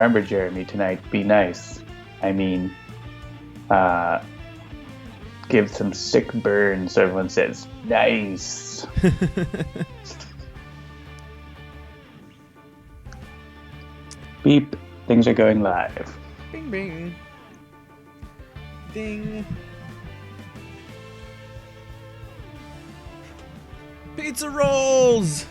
Remember, Jeremy, tonight, be nice. I mean, give some sick burns so everyone says, nice. Beep. Things are going live. Bing, bing. Ding. Pizza rolls!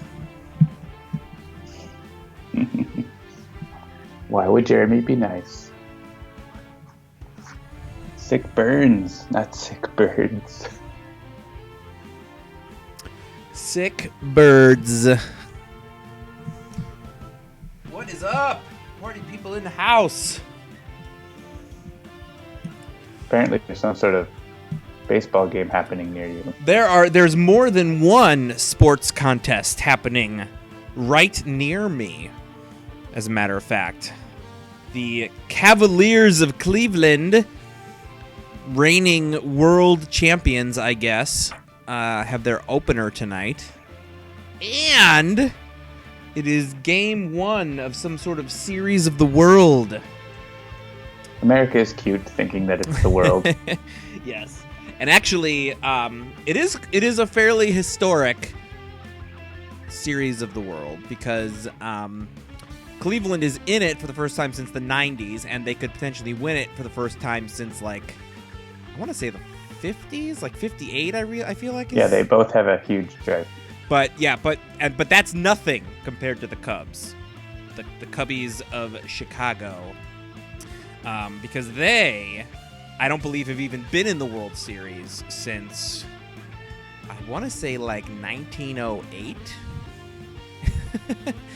Why would Jeremy be nice? Sick burns, not sick birds. Sick birds. What is up? Party people in the house. Apparently there's some sort of baseball game happening near you. There's more than one sports contest happening right near me. As a matter of fact, the Cavaliers of Cleveland, reigning world champions, I guess, have their opener tonight. And it is game one of some sort of series of the world. America is cute thinking that it's the world. Yes. And actually, it is a fairly historic series of the world because Cleveland is in it for the first time since the 90s, and they could potentially win it for the first time since, like, I want to say the 50s, like 58, I feel like. Yeah, they both have a huge drive. But that's nothing compared to the Cubs, the Cubbies of Chicago, because they, I don't believe, have even been in the World Series since, I want to say, like 1908.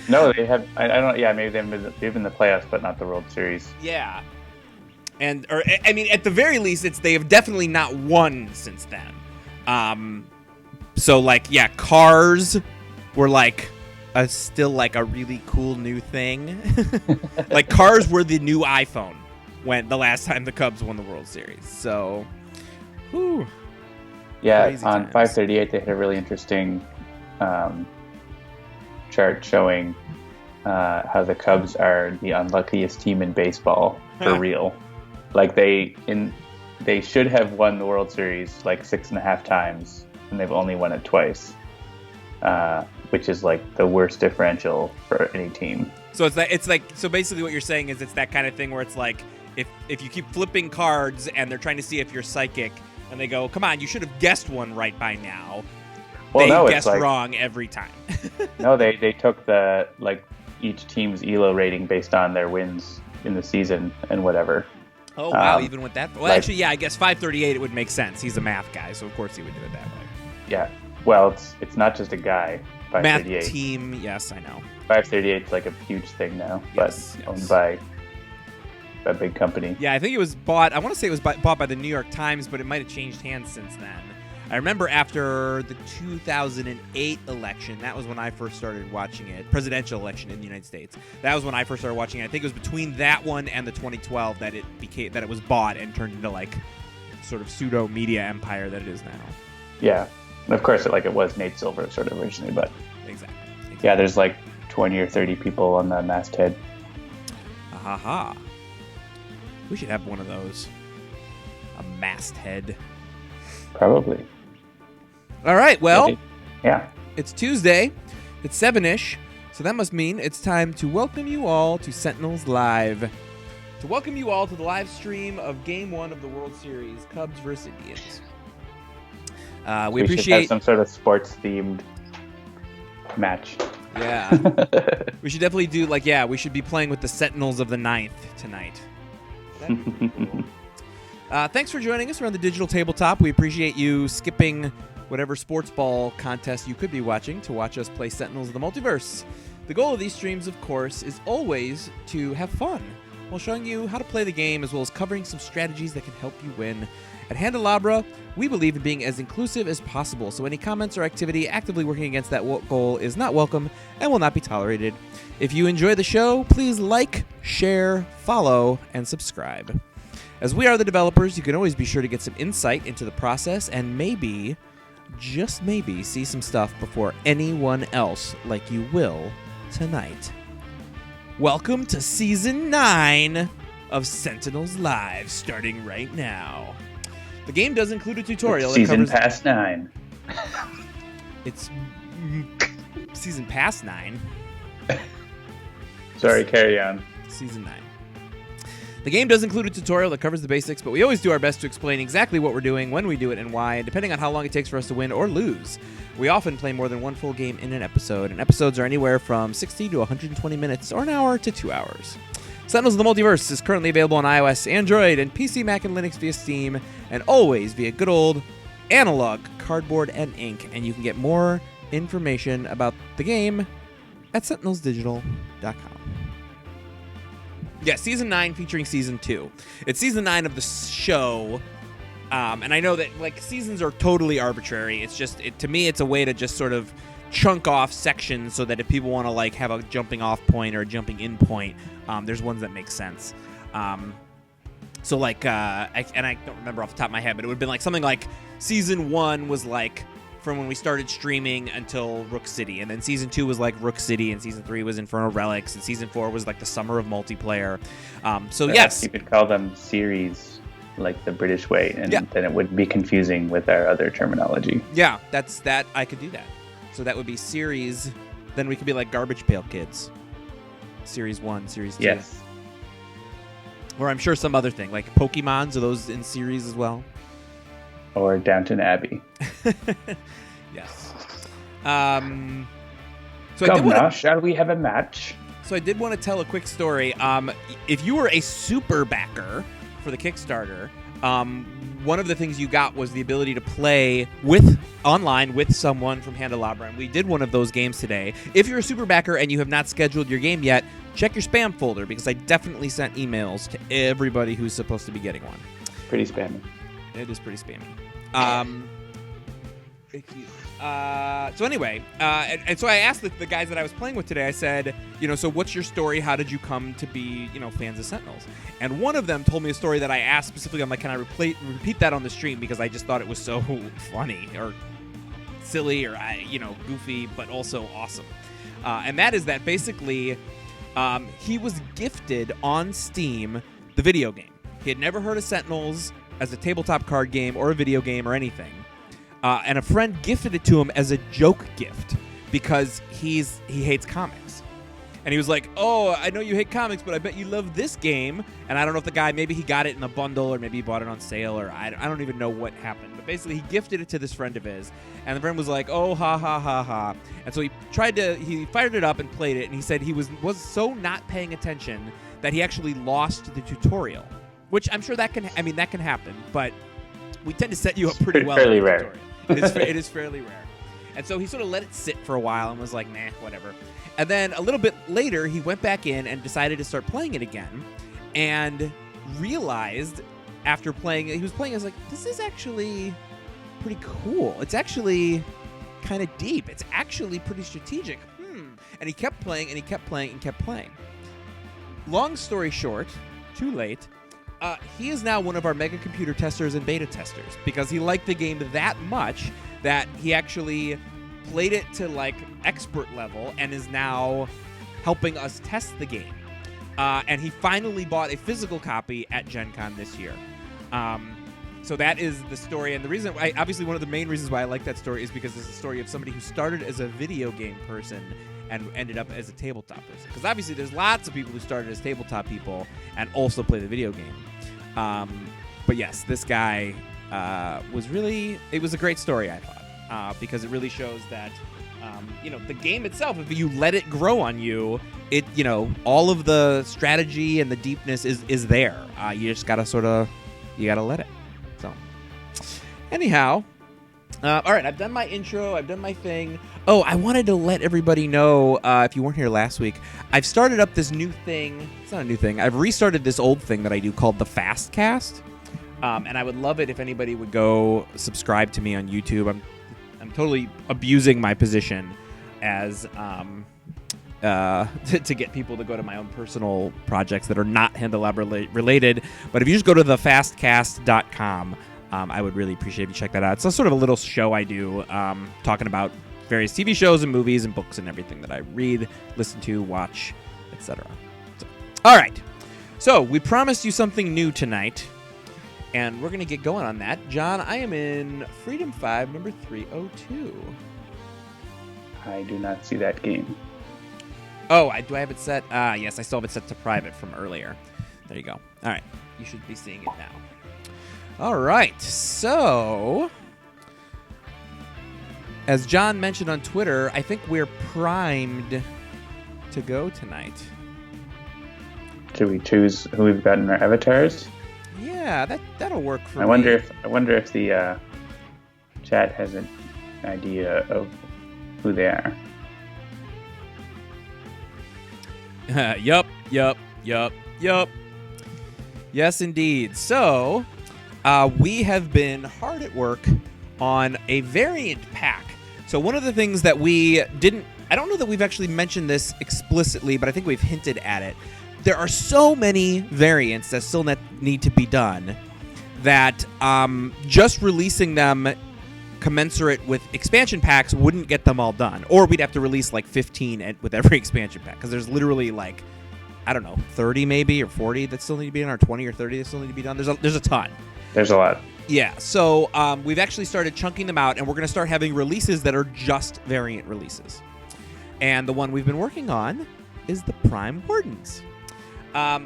No, they have. I don't. Yeah, maybe they've been in the playoffs, but not the World Series. Yeah, I mean, at the very least, they have definitely not won since then. So like, yeah, cars were like still like a really cool new thing. Like cars were the new iPhone when the last time the Cubs won the World Series. So, whew. Yeah, Crazy on times. 538 they had a really interesting chart showing how the Cubs are the unluckiest team in baseball for real. Like they should have won the World Series like 6.5 times, and they've only won it twice, which is like the worst differential for any team. So so basically what you're saying is it's that kind of thing where it's like if you keep flipping cards and they're trying to see if you're psychic, and they go, come on, you should have guessed one right by now. Well, they no, guessed it's like, wrong every time. No, they took the like each team's ELO rating based on their wins in the season and whatever. Oh, wow, even with that? Well, like, actually, yeah, I guess 538, it would make sense. He's a math guy, so of course he would do it that way. Yeah. Well, it's not just a guy, 538. Math team, yes, I know. 538 is like a huge thing now, Yes, but owned by a big company. Yeah, I think it was bought, I want to say it was bought by the New York Times, but it might have changed hands since then. I remember after the 2008 election, that was when I first started watching it, presidential election in the United States. That was when I first started watching it. I think it was between that one and the 2012 that it was bought and turned into like sort of pseudo media empire that it is now. Yeah. And of course, it was Nate Silver sort of originally, but Exactly. yeah, there's like 20 or 30 people on the masthead. Ha. We should have one of those. A masthead. Probably. All right, well, yeah. It's Tuesday. It's 7-ish, so that must mean it's time to welcome you all to Sentinels Live. To welcome you all to the live stream of Game 1 of the World Series, Cubs versus Indians. We should appreciate have some sort of sports-themed match. Yeah. We should definitely do, we should be playing with the Sentinels of the Ninth tonight. That'd be cool. Thanks for joining us around the digital tabletop. We appreciate you skipping whatever sports ball contest you could be watching to watch us play Sentinels of the Multiverse. The goal of these streams, of course, is always to have fun while showing you how to play the game as well as covering some strategies that can help you win. At Handelabra, we believe in being as inclusive as possible, so any comments or activity actively working against that goal is not welcome and will not be tolerated. If you enjoy the show, please like, share, follow, and subscribe. As we are the developers, you can always be sure to get some insight into the process and maybe, just maybe, see some stuff before anyone else like you will tonight. Welcome to Season 9 of Sentinels Live, starting right now. The game does include a tutorial that Season covers... past 9. It's Season past 9. Sorry, carry on. Season 9. The game does include a tutorial that covers the basics, but we always do our best to explain exactly what we're doing, when we do it, and why, depending on how long it takes for us to win or lose. We often play more than one full game in an episode, and episodes are anywhere from 60 to 120 minutes, or an hour to 2 hours. Sentinels of the Multiverse is currently available on iOS, Android, and PC, Mac, and Linux via Steam, and always via good old analog cardboard and ink, and you can get more information about the game at sentinelsdigital.com. Yeah, Season 9 featuring Season 2. It's Season 9 of the show, and I know that like seasons are totally arbitrary. It's just, to me, it's a way to just sort of chunk off sections so that if people want to like have a jumping off point or a jumping in point, there's ones that make sense. So like, I don't remember off the top of my head, but it would have been like something like Season 1 was like from when we started streaming until Rook City, and then Season 2 was like Rook City, and Season 3 was Infernal Relics, and Season 4 was like the summer of multiplayer. So yes, you could call them series, like the British way, and then it would be confusing with our other terminology. Yeah, that I could do that. So that would be series. Then we could be like Garbage Pail Kids. Series 1, Series 2. Yes. Or I'm sure some other thing, like Pokemons, are those in series as well? Or Downton Abbey. Yes. So Come shall we have a match? So I did want to tell a quick story. If you were a super backer for the Kickstarter, one of the things you got was the ability to play online with someone from Handelabra, and we did one of those games today. If you're a super backer and you have not scheduled your game yet, check your spam folder, because I definitely sent emails to everybody who's supposed to be getting one. Pretty spammy. It is pretty spammy. So anyway, and so I asked the guys that I was playing with today, I said, so what's your story? How did you come to be, fans of Sentinels? And one of them told me a story that I asked specifically. I'm like, can I repeat that on the stream? Because I just thought it was so funny or silly or, goofy, but also awesome. And that is that basically he was gifted on Steam the video game. He had never heard of Sentinels as a tabletop card game or a video game or anything. And a friend gifted it to him as a joke gift because he hates comics. And he was like, oh, I know you hate comics, but I bet you love this game. And I don't know if the guy, maybe he got it in a bundle or maybe he bought it on sale, or I don't even know what happened. But basically, he gifted it to this friend of his. And the friend was like, oh, ha, ha, ha, ha. And so he fired it up and played it. And he said he was so not paying attention that he actually lost the tutorial. Which I'm sure that can happen. But we tend to set you up pretty well. Fairly rare. It is fairly rare. And so he sort of let it sit for a while and was like, nah, whatever. And then a little bit later, he went back in and decided to start playing it again, and realized after playing it, he was playing, I was like, this is actually pretty cool. It's actually kind of deep. It's actually pretty strategic. And he kept playing, and he kept playing, and kept playing. Long story short, too late, he is now one of our mega computer testers and beta testers, because he liked the game that much that he actually played it to like expert level and is now helping us test the game. And he finally bought a physical copy at Gen Con this year. So that is the story. And the reason, obviously one of the main reasons why I like that story is because it's the story of somebody who started as a video game person and ended up as a tabletop person. Because obviously there's lots of people who started as tabletop people and also play the video game. But yes, this guy it was a great story, I thought. Because it really shows that, the game itself, if you let it grow on you, all of the strategy and the deepness is there. You just gotta you gotta let it. So, anyhow, all right, I've done my intro, I've done my thing. Oh, I wanted to let everybody know, if you weren't here last week, I've started up this new thing. It's not a new thing. I've restarted this old thing that I do called the Fast Cast. And I would love it if anybody would go subscribe to me on YouTube. I'm totally abusing my position as to get people to go to my own personal projects that are not Handelabra related. But if you just go to thefastcast.com, I would really appreciate if you check that out. It's a sort of a little show I do talking about various TV shows and movies and books and everything that I read, listen to, watch, etc. So, all right. So we promised you something new tonight, and we're going to get going on that. John, I am in Freedom 5, number 302. I do not see that game. Oh, do I have it set? Yes, I still have it set to private from earlier. There you go. All right. You should be seeing it now. All right. So, as John mentioned on Twitter, I think we're primed to go tonight. Should we choose who we've got in our avatars? Yeah, that'll work for me. I wonder if the chat has an idea of who they are. Yup. Yes, indeed. So, we have been hard at work on a variant pack. So one of the things that I don't know that we've actually mentioned this explicitly, but I think we've hinted at it. There are so many variants that still need to be done that just releasing them commensurate with expansion packs wouldn't get them all done. Or we'd have to release like 15 with every expansion pack, because there's literally like, I don't know, 30 maybe or 40 that still need to be done, or 20 or 30 that still need to be done. There's a ton. There's a lot. Yeah, so we've actually started chunking them out, and we're going to start having releases that are just variant releases. And the one we've been working on is the Prime Wardens.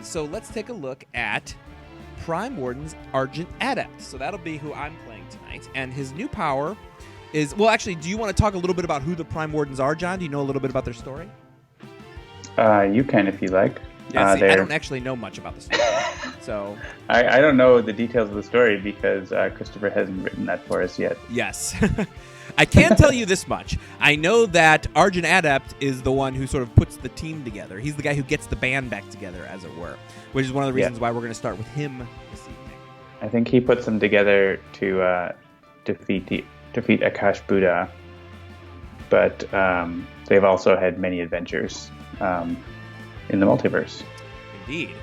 So let's take a look at Prime Wardens Argent Adept. So that'll be who I'm playing tonight. And his new power is... Well, actually, do you want to talk a little bit about who the Prime Wardens are, John? Do you know a little bit about their story? You can if you like. Yeah, see, I don't actually know much about the story. So I don't know the details of the story because Christopher hasn't written that for us yet. Yes. I can tell you this much. I know that Argent Adept is the one who sort of puts the team together. He's the guy who gets the band back together, as it were, which is one of the reasons why we're going to start with him this evening. I think he puts them together to defeat Akash'Bhuta, but they've also had many adventures in the multiverse. Indeed.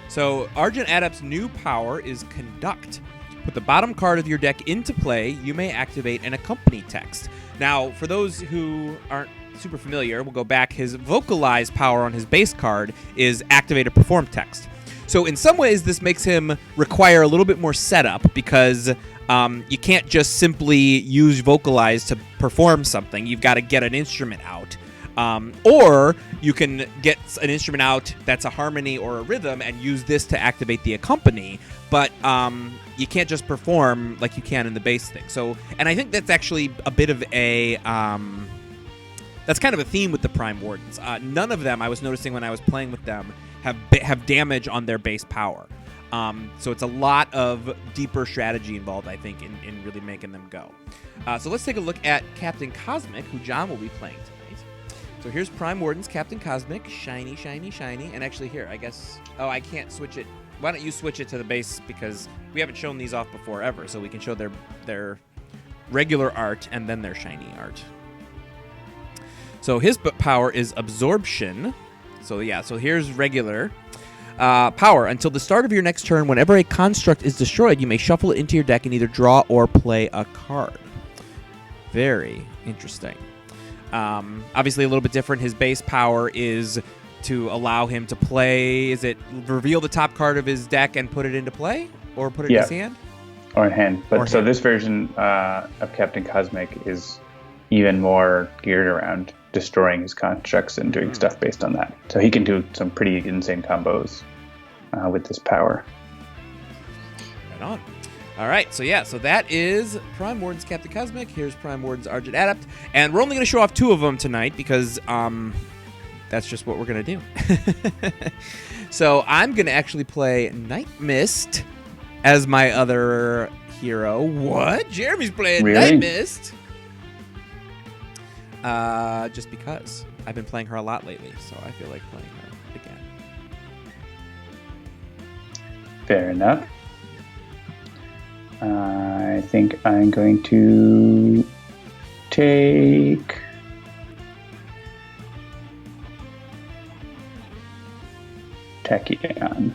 So Argent Adept's new power is Conduct. Put the bottom card of your deck into play. You may activate an accompany text. Now, for those who aren't super familiar, we'll go back. His Vocalize power on his base card is Activate a Perform text. So in some ways, this makes him require a little bit more setup because you can't just simply use Vocalize to perform something. You've got to get an instrument out. Or you can get an instrument out that's a harmony or a rhythm and use this to activate the accompany, but you can't just perform like you can in the base thing. So, and I think that's actually a bit of a that's kind of a theme with the Prime Wardens. None of them, I was noticing when I was playing with them, have damage on their base power. So it's a lot of deeper strategy involved, I think, in really making them go. So let's take a look at Captain Cosmic, who John will be playing tonight. So here's Prime Wardens, Captain Cosmic, shiny, shiny, shiny. And actually here, I guess... Oh, I can't switch it. Why don't you switch it to the base? Because we haven't shown these off before ever. So we can show their regular art and then their shiny art. So his power is Absorption. So yeah, so here's regular. Power. Until the start of your next turn, whenever a construct is destroyed, you may shuffle it into your deck and either draw or play a card. Very interesting. Obviously a little bit different. His base power is to allow him to play. Is it reveal the top card of his deck and put it into play? Or put it in his hand? Or in hand. But so this version of Captain Cosmic is even more geared around destroying his constructs and doing stuff based on that. So he can do some pretty insane combos with this power. Right on. All right, so yeah, so that is Prime Wardens Captain Cosmic. Here's Prime Wardens Argent Adept. And we're only going to show off two of them tonight because that's just what we're going to do. So I'm going to actually play Night Mist as my other hero. What? Jeremy's playing Night Mist? Just because. I've been playing her a lot lately, so I feel like playing her again. Fair enough. I think I'm going to take Tachyon.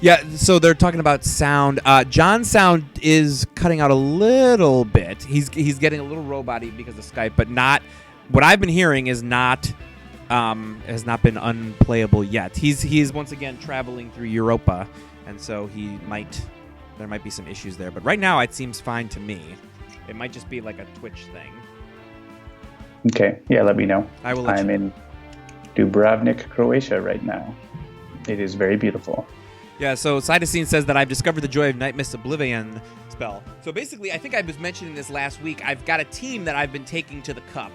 Yeah, so they're talking about sound. John's sound is cutting out a little bit. He's getting a little robot-y because of Skype, but not. What I've been hearing is not has not been unplayable yet. He is once again traveling through Europa, and so there might be some issues there. But right now, it seems fine to me. It might just be like a Twitch thing. Okay, yeah, let me know. I will. I'm in Dubrovnik, Croatia right now. It is very beautiful. Yeah, so Cytosine says that I've discovered the joy of Night Mist Oblivion spell. So basically, I think I was mentioning this last week. I've got a team that I've been taking to the Cup.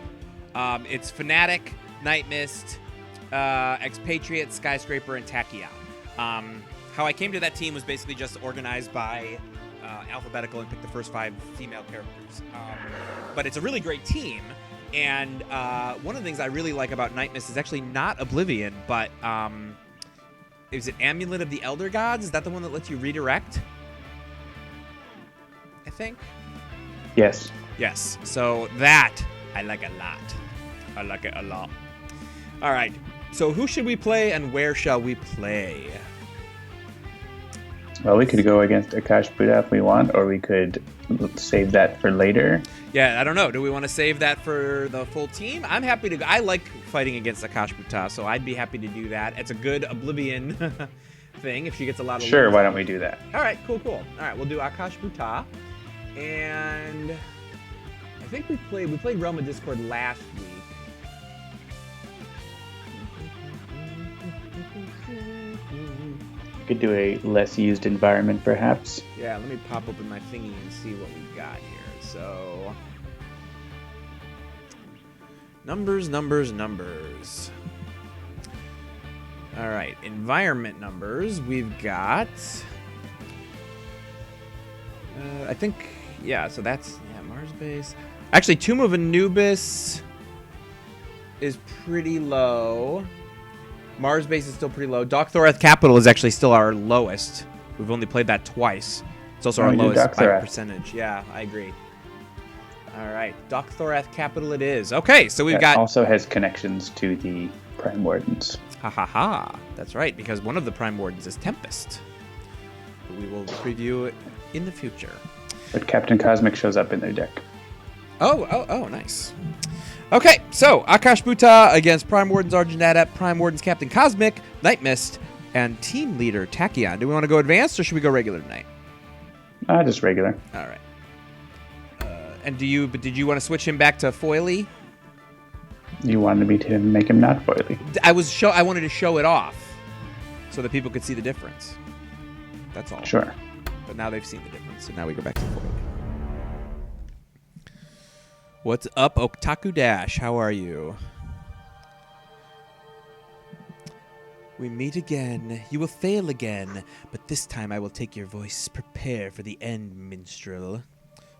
It's Fnatic, Night Mist, Expatriate, Skyscraper, and Tachyon. How I came to that team was basically just organized by alphabetical and picked the first 5 female characters. But it's a really great team. And one of the things I really like about Night Mist is actually not Oblivion, but... is it Amulet of the Elder Gods? Is that the one that lets you redirect? I think. Yes. Yes. So that I like a lot. I like it a lot. All right. So who should we play and where shall we play? Well, we could go against Akash'Bhuta if we want, or we could save that for later. Yeah, I don't know. Do we want to save that for the full team? I'm happy to go. I like fighting against Akash'Bhuta, so I'd be happy to do that. It's a good Oblivion thing if she gets a lot of Sure, levels. why don't we do that? All right, cool. All right, we'll do Akash'Bhuta. And I think we played Realm of Discord last week. We could do a less used environment, perhaps. Yeah, let me pop open my thingy and see what we got here. So, numbers. All right, environment numbers. We've got, I think, yeah, so that's, Mars base. Actually, Tomb of Anubis is pretty low. Mars base is still pretty low. Dok'thorath Capital is actually still our lowest. We've only played that twice. It's also our lowest by percentage. Yeah, I agree. All right, Dok'thorath Capital it is. Okay, so we've got... also has connections to the Prime Wardens. Ha. That's right, because one of the Prime Wardens is Tempest. We will preview it in the future. But Captain Cosmic shows up in their deck. Oh, nice. Okay, so Akash'Bhuta against Prime Wardens Argent Adept, Prime Wardens Captain Cosmic, Night Mist, and Team Leader Tachyon. Do we want to go advanced or should we go regular tonight? Just regular. All right. And did you want to switch him back to foily? You wanted me to make him not foily. I wanted to show it off so that people could see the difference. That's all. Sure. But now they've seen the difference, so now we go back to foily. What's up, Otaku Dash? How are you? We meet again. You will fail again, but this time I will take your voice. Prepare for the end, minstrel.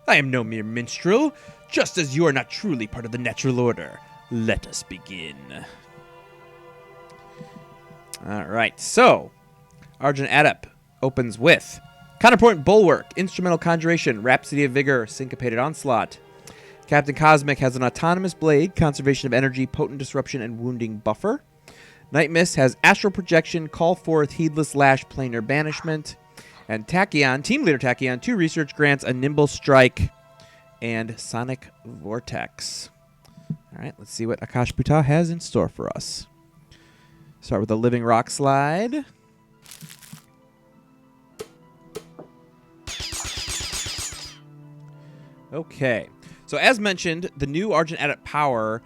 I am no mere minstrel, just as you are not truly part of the natural order. Let us begin. All right, so Argent Adept opens with Counterpoint Bulwark, Instrumental Conjuration, Rhapsody of Vigor, Syncopated Onslaught. Captain Cosmic has an Autonomous Blade, Conservation of Energy, Potent Disruption, and Wounding Buffer. Night Mist has Astral Projection, Call Forth, Heedless Lash, Planar Banishment. And Tachyon, Team Leader Tachyon, 2 research grants, a Nimble Strike, and Sonic Vortex. All right, let's see what Akash'Bhuta has in store for us. Start with the Living Rock Slide. Okay. So as mentioned, the new Argent Adept power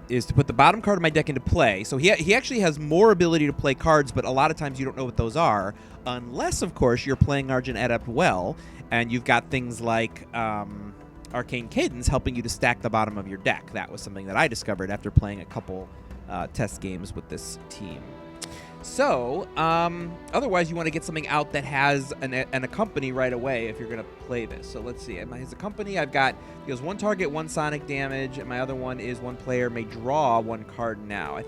is to put the bottom card of my deck into play. So he actually has more ability to play cards, but a lot of times you don't know what those are, unless, of course, you're playing Argent Adept well, and you've got things like Arcane Cadence helping you to stack the bottom of your deck. That was something that I discovered after playing a couple test games with this team. So, otherwise you want to get something out that has an accompany right away if you're going to play this. So let's see. His accompany, I've got, he goes 1 target, 1 sonic damage, and my other one is 1 player may draw 1 card now. I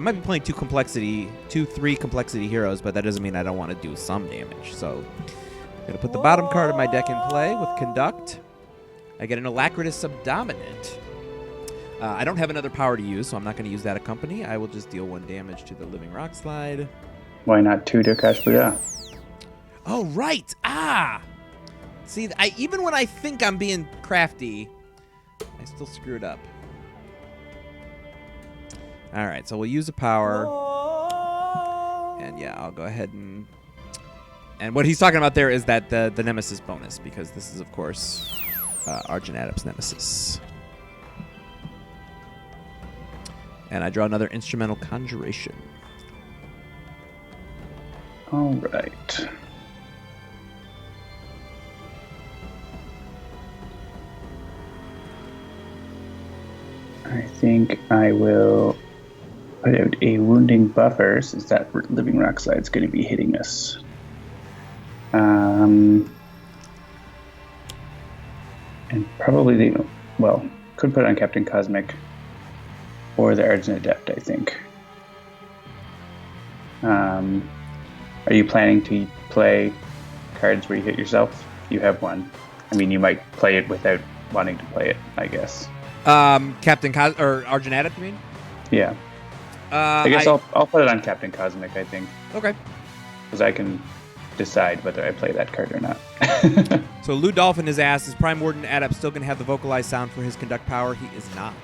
might be playing 3 complexity heroes, but that doesn't mean I don't want to do some damage. So, I'm going to put the bottom card of my deck in play with Conduct. I get an Alacritus Subdominant. I don't have another power to use, so I'm not going to use that accompany. I will just deal 1 damage to the Living Rock Slide. Why not 2 to Akash'Bhuta? Oh, right! See, even when I think I'm being crafty, I still screwed up. All right, so we'll use a power. And yeah, I'll go ahead and what he's talking about there is that the Nemesis bonus, because this is, of course, Argent Adept's Nemesis. And I draw another Instrumental Conjuration. All right. I think I will put out a wounding buffer, since that living rock slide's going to be hitting us. And probably could put it on Captain Cosmic or the Argent Adept, I think. Are you planning to play cards where you hit yourself? You have one. I mean, you might play it without wanting to play it, I guess. or Argent Adept, you mean? Yeah. I guess I'll put it on Captain Cosmic, I think. Okay. Because I can decide whether I play that card or not. So Lou Dolphin has asked, is Prime Warden Adept still going to have the vocalized sound for his conduct power? He is not.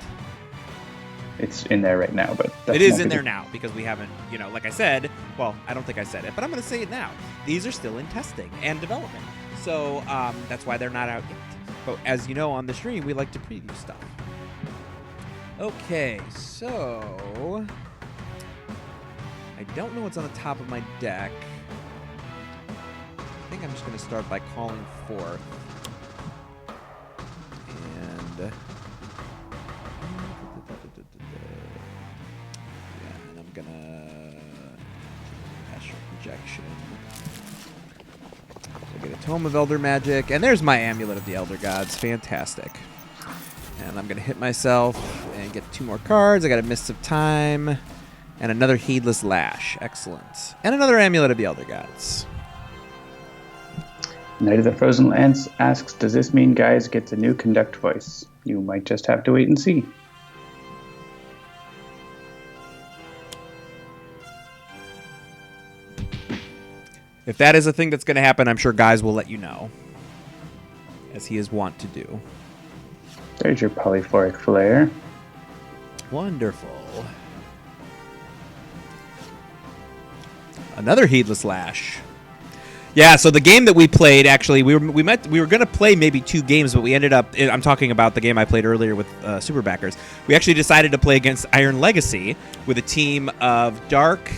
It's in there right now, but... It is in there now, because we haven't, like I said, well, I don't think I said it, but I'm going to say it now. These are still in testing and development. So that's why they're not out yet. But as you know, on the stream, we like to preview stuff. Okay, so... I don't know what's on the top of my deck. I think I'm just going to start by calling forth. And... yeah, and I'm going to... Astral Projection. I get a Tome of Elder Magic. And there's my Amulet of the Elder Gods. Fantastic. And I'm going to hit myself and get 2 more cards. I got a Mists of Time. And another Heedless Lash. Excellent. And another Amulet of the Elder Gods. Knight of the Frozen Lands asks, does this mean Guys gets a new conduct voice? You might just have to wait and see. If that is a thing that's going to happen, I'm sure Guys will let you know. As he is wont to do. There's your Polyphoric Flare. Wonderful. Another Heedless Lash. Yeah, so the game that we played, actually, we were going to play maybe 2 games, but we ended up, I'm talking about the game I played earlier with Super Backers. We actually decided to play against Iron Legacy with a team of Dark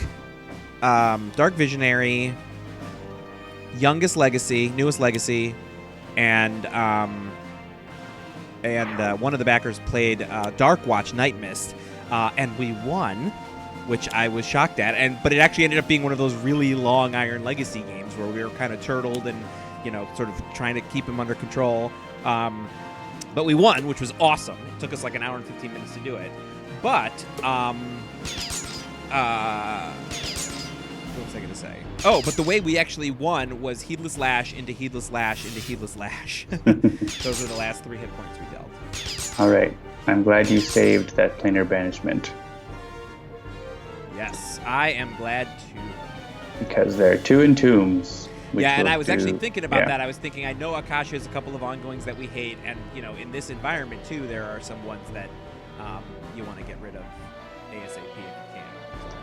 Visionary, Youngest Legacy, Newest Legacy, and one of the backers played Dark Watch Night Mist, and we won, which I was shocked at. But it actually ended up being one of those really long Iron Legacy games where we were kind of turtled and, sort of trying to keep him under control. But we won, which was awesome. It took us like an hour and 15 minutes to do it. But, what was I going to say? Oh, but the way we actually won was Heedless Lash into Heedless Lash into Heedless Lash. Those are the last 3 hit points we dealt. All right. I'm glad you saved that planar banishment. Yes, I am glad too. Because there are 2 entombs. Yeah, and I was actually thinking about that. I was thinking, I know Akash has a couple of ongoings that we hate, and, in this environment too, there are some ones that you want to get rid of ASAP if you can. So.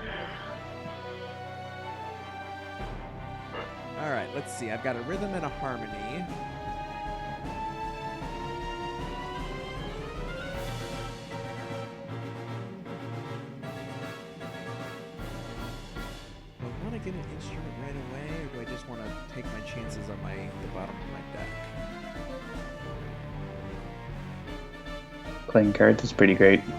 All right, let's see. I've got a Rhythm and a Harmony. Get an instrument right away, or do I just want to take my chances on the bottom of my deck? Playing cards is pretty great. Yeah.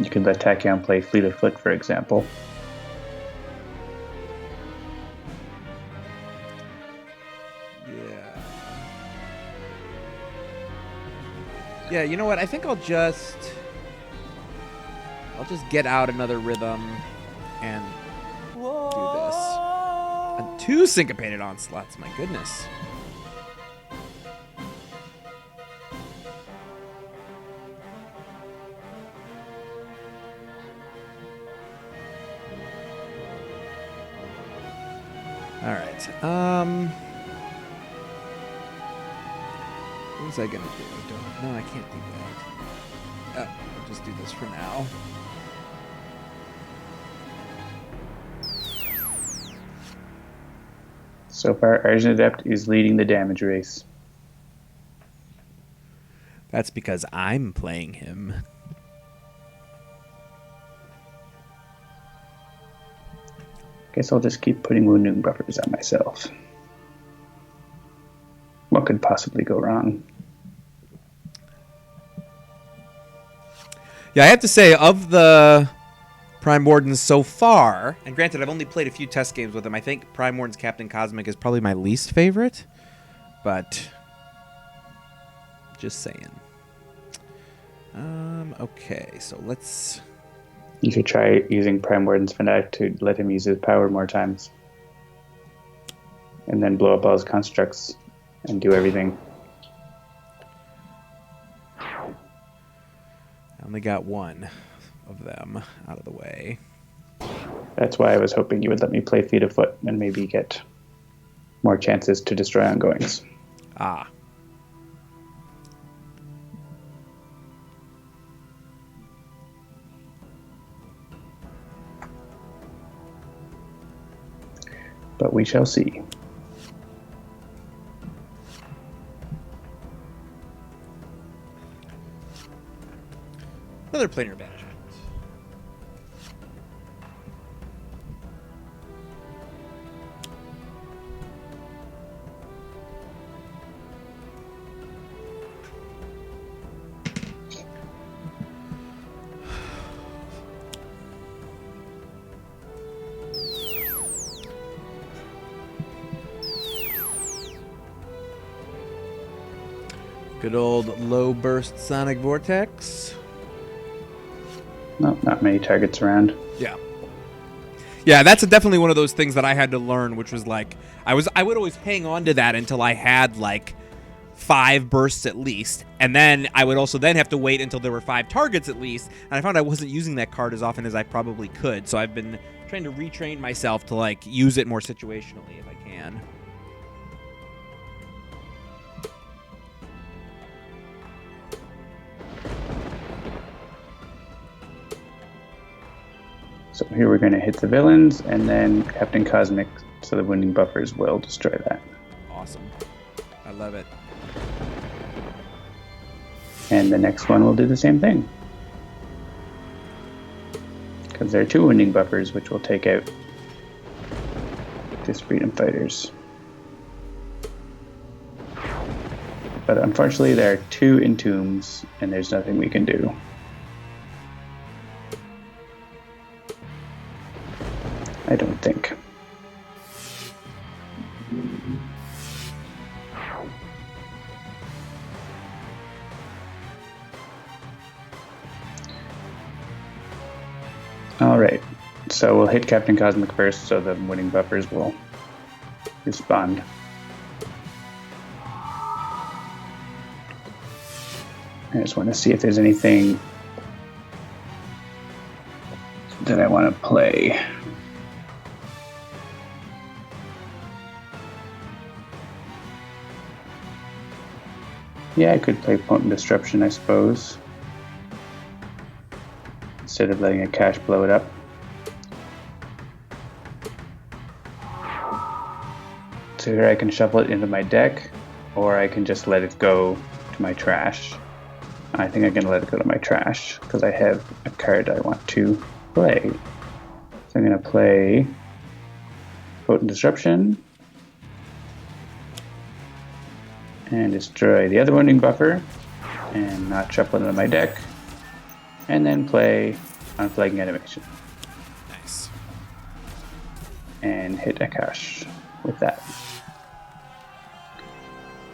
You could let Tachyon play Fleet of Foot, for example. Yeah. Yeah, you know what? I think I'll just get out another Rhythm and do this. And 2 Syncopated Onslaughts, my goodness. All right. What was I going to do? No, I can't do that. We'll just do this for now. So far, Argent Adept is leading the damage race. That's because I'm playing him. Guess I'll just keep putting wounding buffers on myself. What could possibly go wrong? Yeah, I have to say, of the Prime Wardens so far, and granted, I've only played a few test games with them, I think Prime Wardens Captain Cosmic is probably my least favorite. But, just saying. Okay, so let's... You could try using Prime Warden's Fanatic to let him use his power more times. And then blow up all his constructs and do everything. I only got one of them out of the way. That's why I was hoping you would let me play Feet of Foot and maybe get more chances to destroy ongoings. Ah. But we shall see. Another planar banishment. Good old low burst sonic vortex. No, not many targets around. Yeah. Yeah, that's definitely one of those things that I had to learn, which was like I would always hang on to that until I had like 5 bursts at least, and then I would also then have to wait until there were 5 targets at least, and I found I wasn't using that card as often as I probably could. So I've been trying to retrain myself to like use it more situationally if I can. So here we're going to hit the villains and then Captain Cosmic, so the wounding buffers will destroy that. Awesome. I love it. And the next one will do the same thing. Because there are 2 wounding buffers, which will take out these freedom fighters. But unfortunately, there are 2 entombs, and there's nothing we can do. I don't think. Alright, so we'll hit Captain Cosmic first so the winning buffers will respond. I just want to see if there's anything that I want to play. Yeah, I could play Potent Disruption, I suppose. Instead of letting Akash blow it up. So here I can shuffle it into my deck, or I can just let it go to my trash. I think I can let it go to my trash, because I have a card I want to play. So I'm going to play Potent Disruption, and destroy the other wounding buffer, and not shuffle it into my deck, and then play Unflagging Animation. Nice. And hit Akash with that.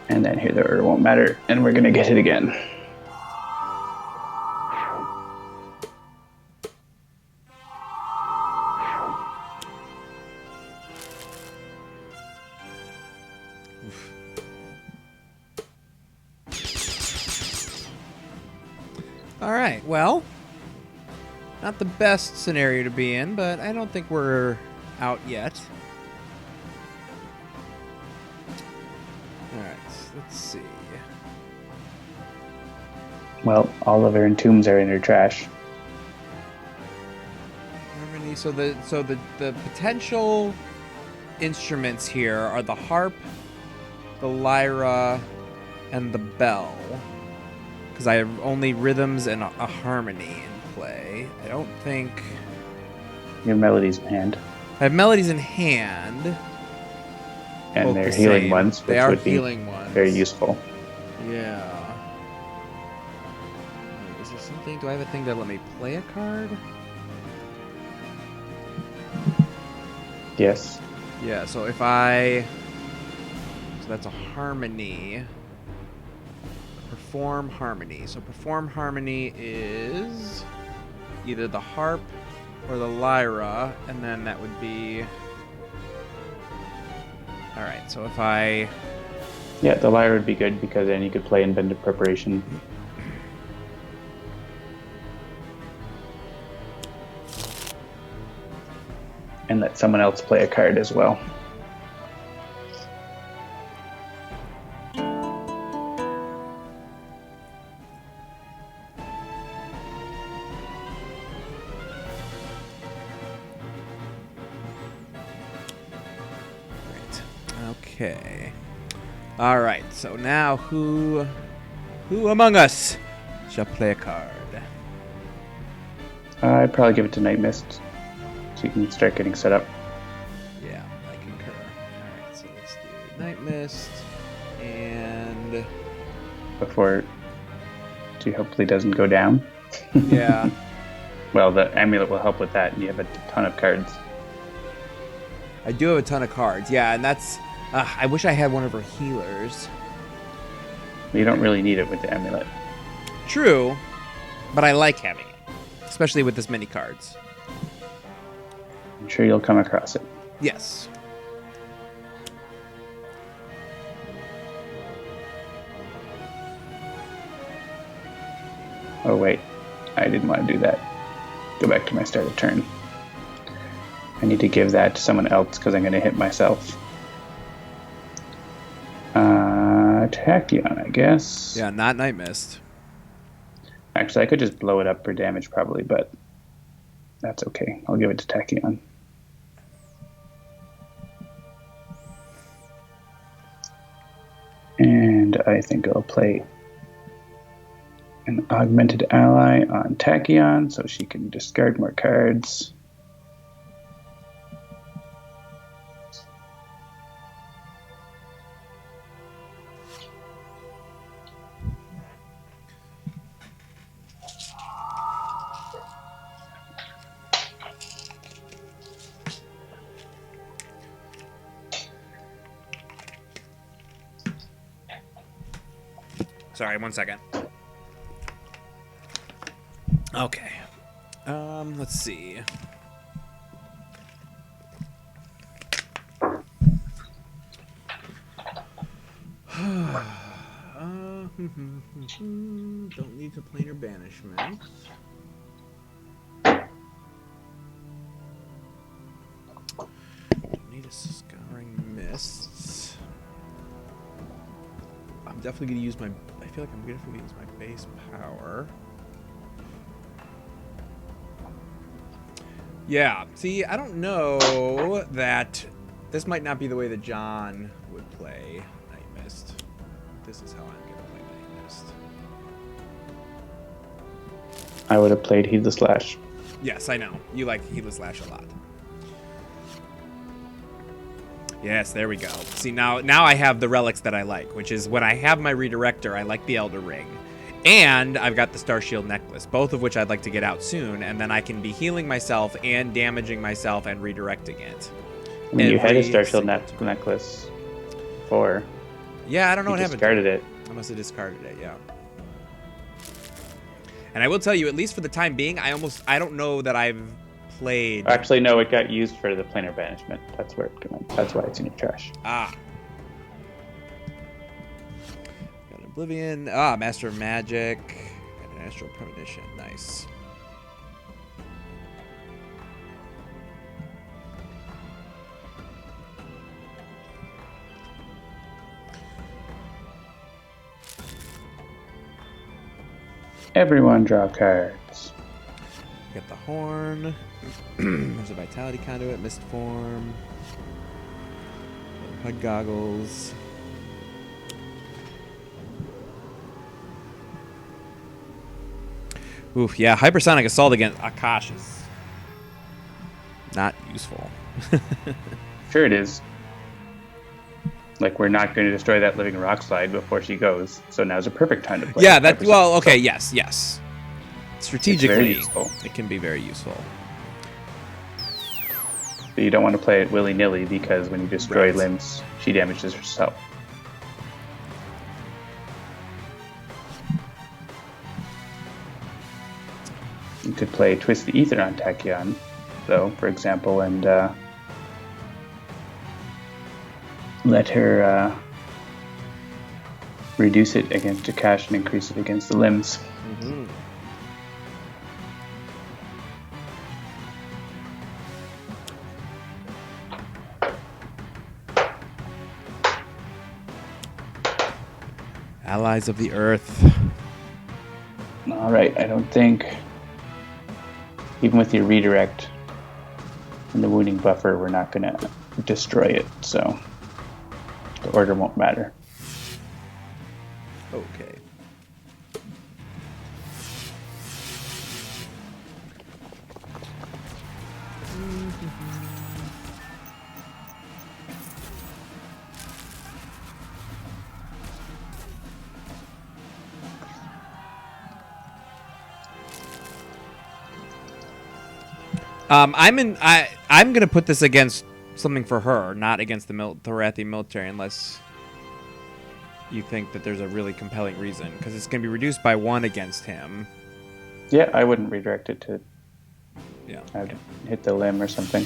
And then here the order won't matter, and we're gonna get it again. All right, well, not the best scenario to be in, but I don't think we're out yet. All right, let's see. Well, all of her entombs are in her trash. Harmony. So the potential instruments here are the harp, the lyra, and the bell. Because I have only rhythms and a harmony in play. I don't think Your melodies in hand. I have melodies in hand. And Both they're the healing same. ones, They which are would be healing ones. very useful. Yeah. Is there something? Do I have a thing that let me play a card? Yes. Yeah, so if I... So that's a harmony. Perform harmony. So perform harmony is either the harp or the lyra, and then that would be... Alright, so if I... Yeah, the lyre would be good because then you could play Inventive Preparation. And let someone else play a card as well. Okay. All right. So now, who among us shall play a card? I'd probably give it to Night Mist, so you can start getting set up. Yeah, I concur. All right. So let's do Night Mist, and Before she hopefully doesn't go down. yeah. Well, the amulet will help with that, and you have a ton of cards. I do have a ton of cards. Yeah, and that's. I wish I had one of her healers. You don't really need it with the amulet. True, but I like having it, especially with this many cards. I'm sure you'll come across it. Yes. Oh, wait. I didn't want to do that. Go back to my start of turn. I need to give that to someone else because I'm going to hit myself. Tachyon, I guess. Yeah, not Night Mist. Actually, I could just blow it up for damage probably, but that's okay. I'll give it to Tachyon. And I think I'll play an augmented ally on Tachyon so she can discard more cards. Sorry, 1 second. Okay. Let's see. Don't need to planar banishment. Don't need a scouring mists. I'm definitely gonna use my. I feel like I'm gonna use my base power. Yeah. See, I don't know that this might not be the way that John would play Night Mist. This is how I'm gonna play Night Mist. I would have played Heedless Lash. Yes, I know. You like Heedless Lash a lot. Yes, there we go. See, now I have the relics that I like, which is when I have my Redirector, I like the Elder Ring. And I've got the Star Shield Necklace, both of which I'd like to get out soon, and then I can be healing myself and damaging myself and redirecting it. I mean, you had a Star Shield necklace before. Yeah, I don't know what happened. Discarded it. I must have discarded it, yeah. And I will tell you, at least for the time being, I don't know that I've played. Actually, no, it got used for the planar banishment. That's where it went. That's why it's in your trash. Ah. Got Oblivion. Ah, Master of Magic. And an Astral Premonition. Nice. Everyone draw cards. Get the horn. There's a vitality conduit, mist form, HUD goggles. Oof, yeah, hypersonic assault against Akash is not useful. Sure it is. Like, we're not going to destroy that living rock slide before she goes, so now's a perfect time to play. Yeah, that, well, okay, yes. Strategically, it can be very useful. But you don't want to play it willy-nilly, because when you destroy limbs, she damages herself. You could play Twist the Ether on Tachyon, though, for example, and let her reduce it against Akash and increase it against the limbs. Mm-hmm. Allies of the Earth. All right, I don't think, even with your redirect and the wounding buffer, we're not going to destroy it, so the order won't matter. Okay. I'm gonna put this against something for her, not against the Thorathi military, unless you think that there's a really compelling reason, because it's gonna be reduced by 1 against him. Yeah, I wouldn't redirect it to. Yeah. I would hit the limb or something.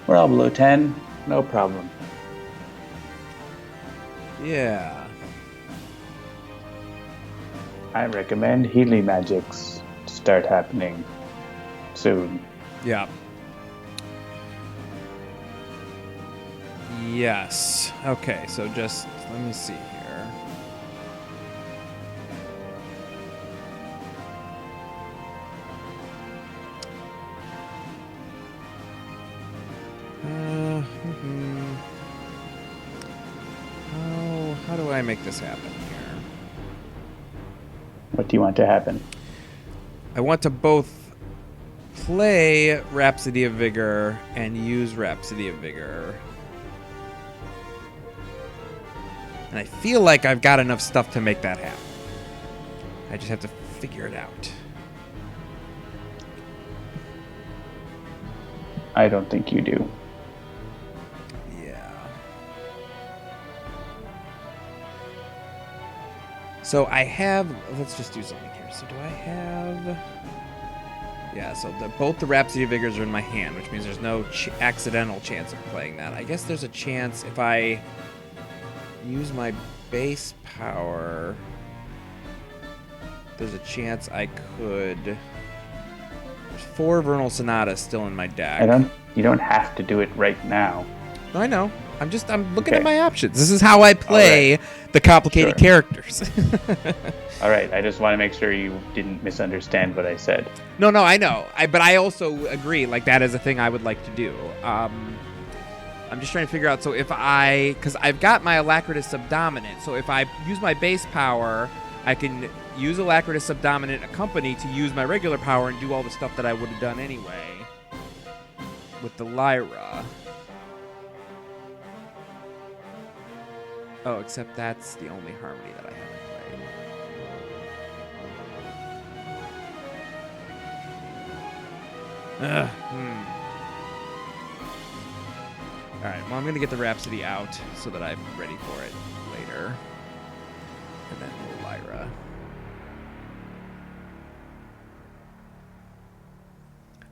We're all below 10, no problem. Yeah. I recommend healing magics start happening soon. Yeah. Yes. Okay, so just let me see here. How do I make this happen here? What do you want to happen? I want to both play Rhapsody of Vigor and use Rhapsody of Vigor. And I feel like I've got enough stuff to make that happen. I just have to figure it out. I don't think you do. Yeah. So I have... Let's just do something here. So do I have... Yeah, so both the Rhapsody of Vigors are in my hand, which means there's no accidental chance of playing that. I guess there's a chance if I use my base power, there's a chance I could... There's 4 Vernal Sonatas still in my deck. You don't have to do it right now. No, I know. I'm looking at my options. This is how I play the complicated characters. All right, I just want to make sure you didn't misunderstand what I said. No, I know. But I also agree, like, that is a thing I would like to do. I'm just trying to figure out, so if because I've got my Alacritous Subdominant, so if I use my base power, I can use Alacritous Subdominant Accompany to use my regular power and do all the stuff that I would have done anyway with the Lyra. Oh, except that's the only Harmony that I haven't played. Alright, well, I'm going to get the Rhapsody out so that I'm ready for it later. And then we'll Lyra.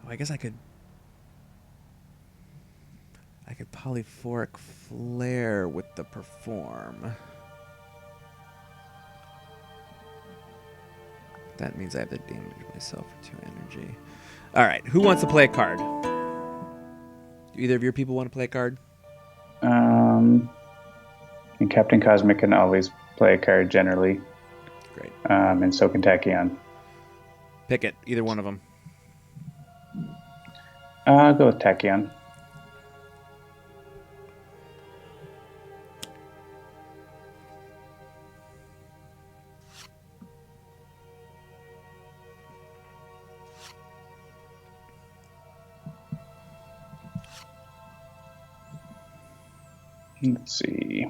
Oh, I guess I could Polyphoric Flare with the Perform. That means I have to damage myself for 2 energy. All right, who wants to play a card? Do either of your people want to play a card? And Captain Cosmic can always play a card generally. Great. And so can Tachyon. Pick it, either one of them. I'll go with Tachyon. Let's see.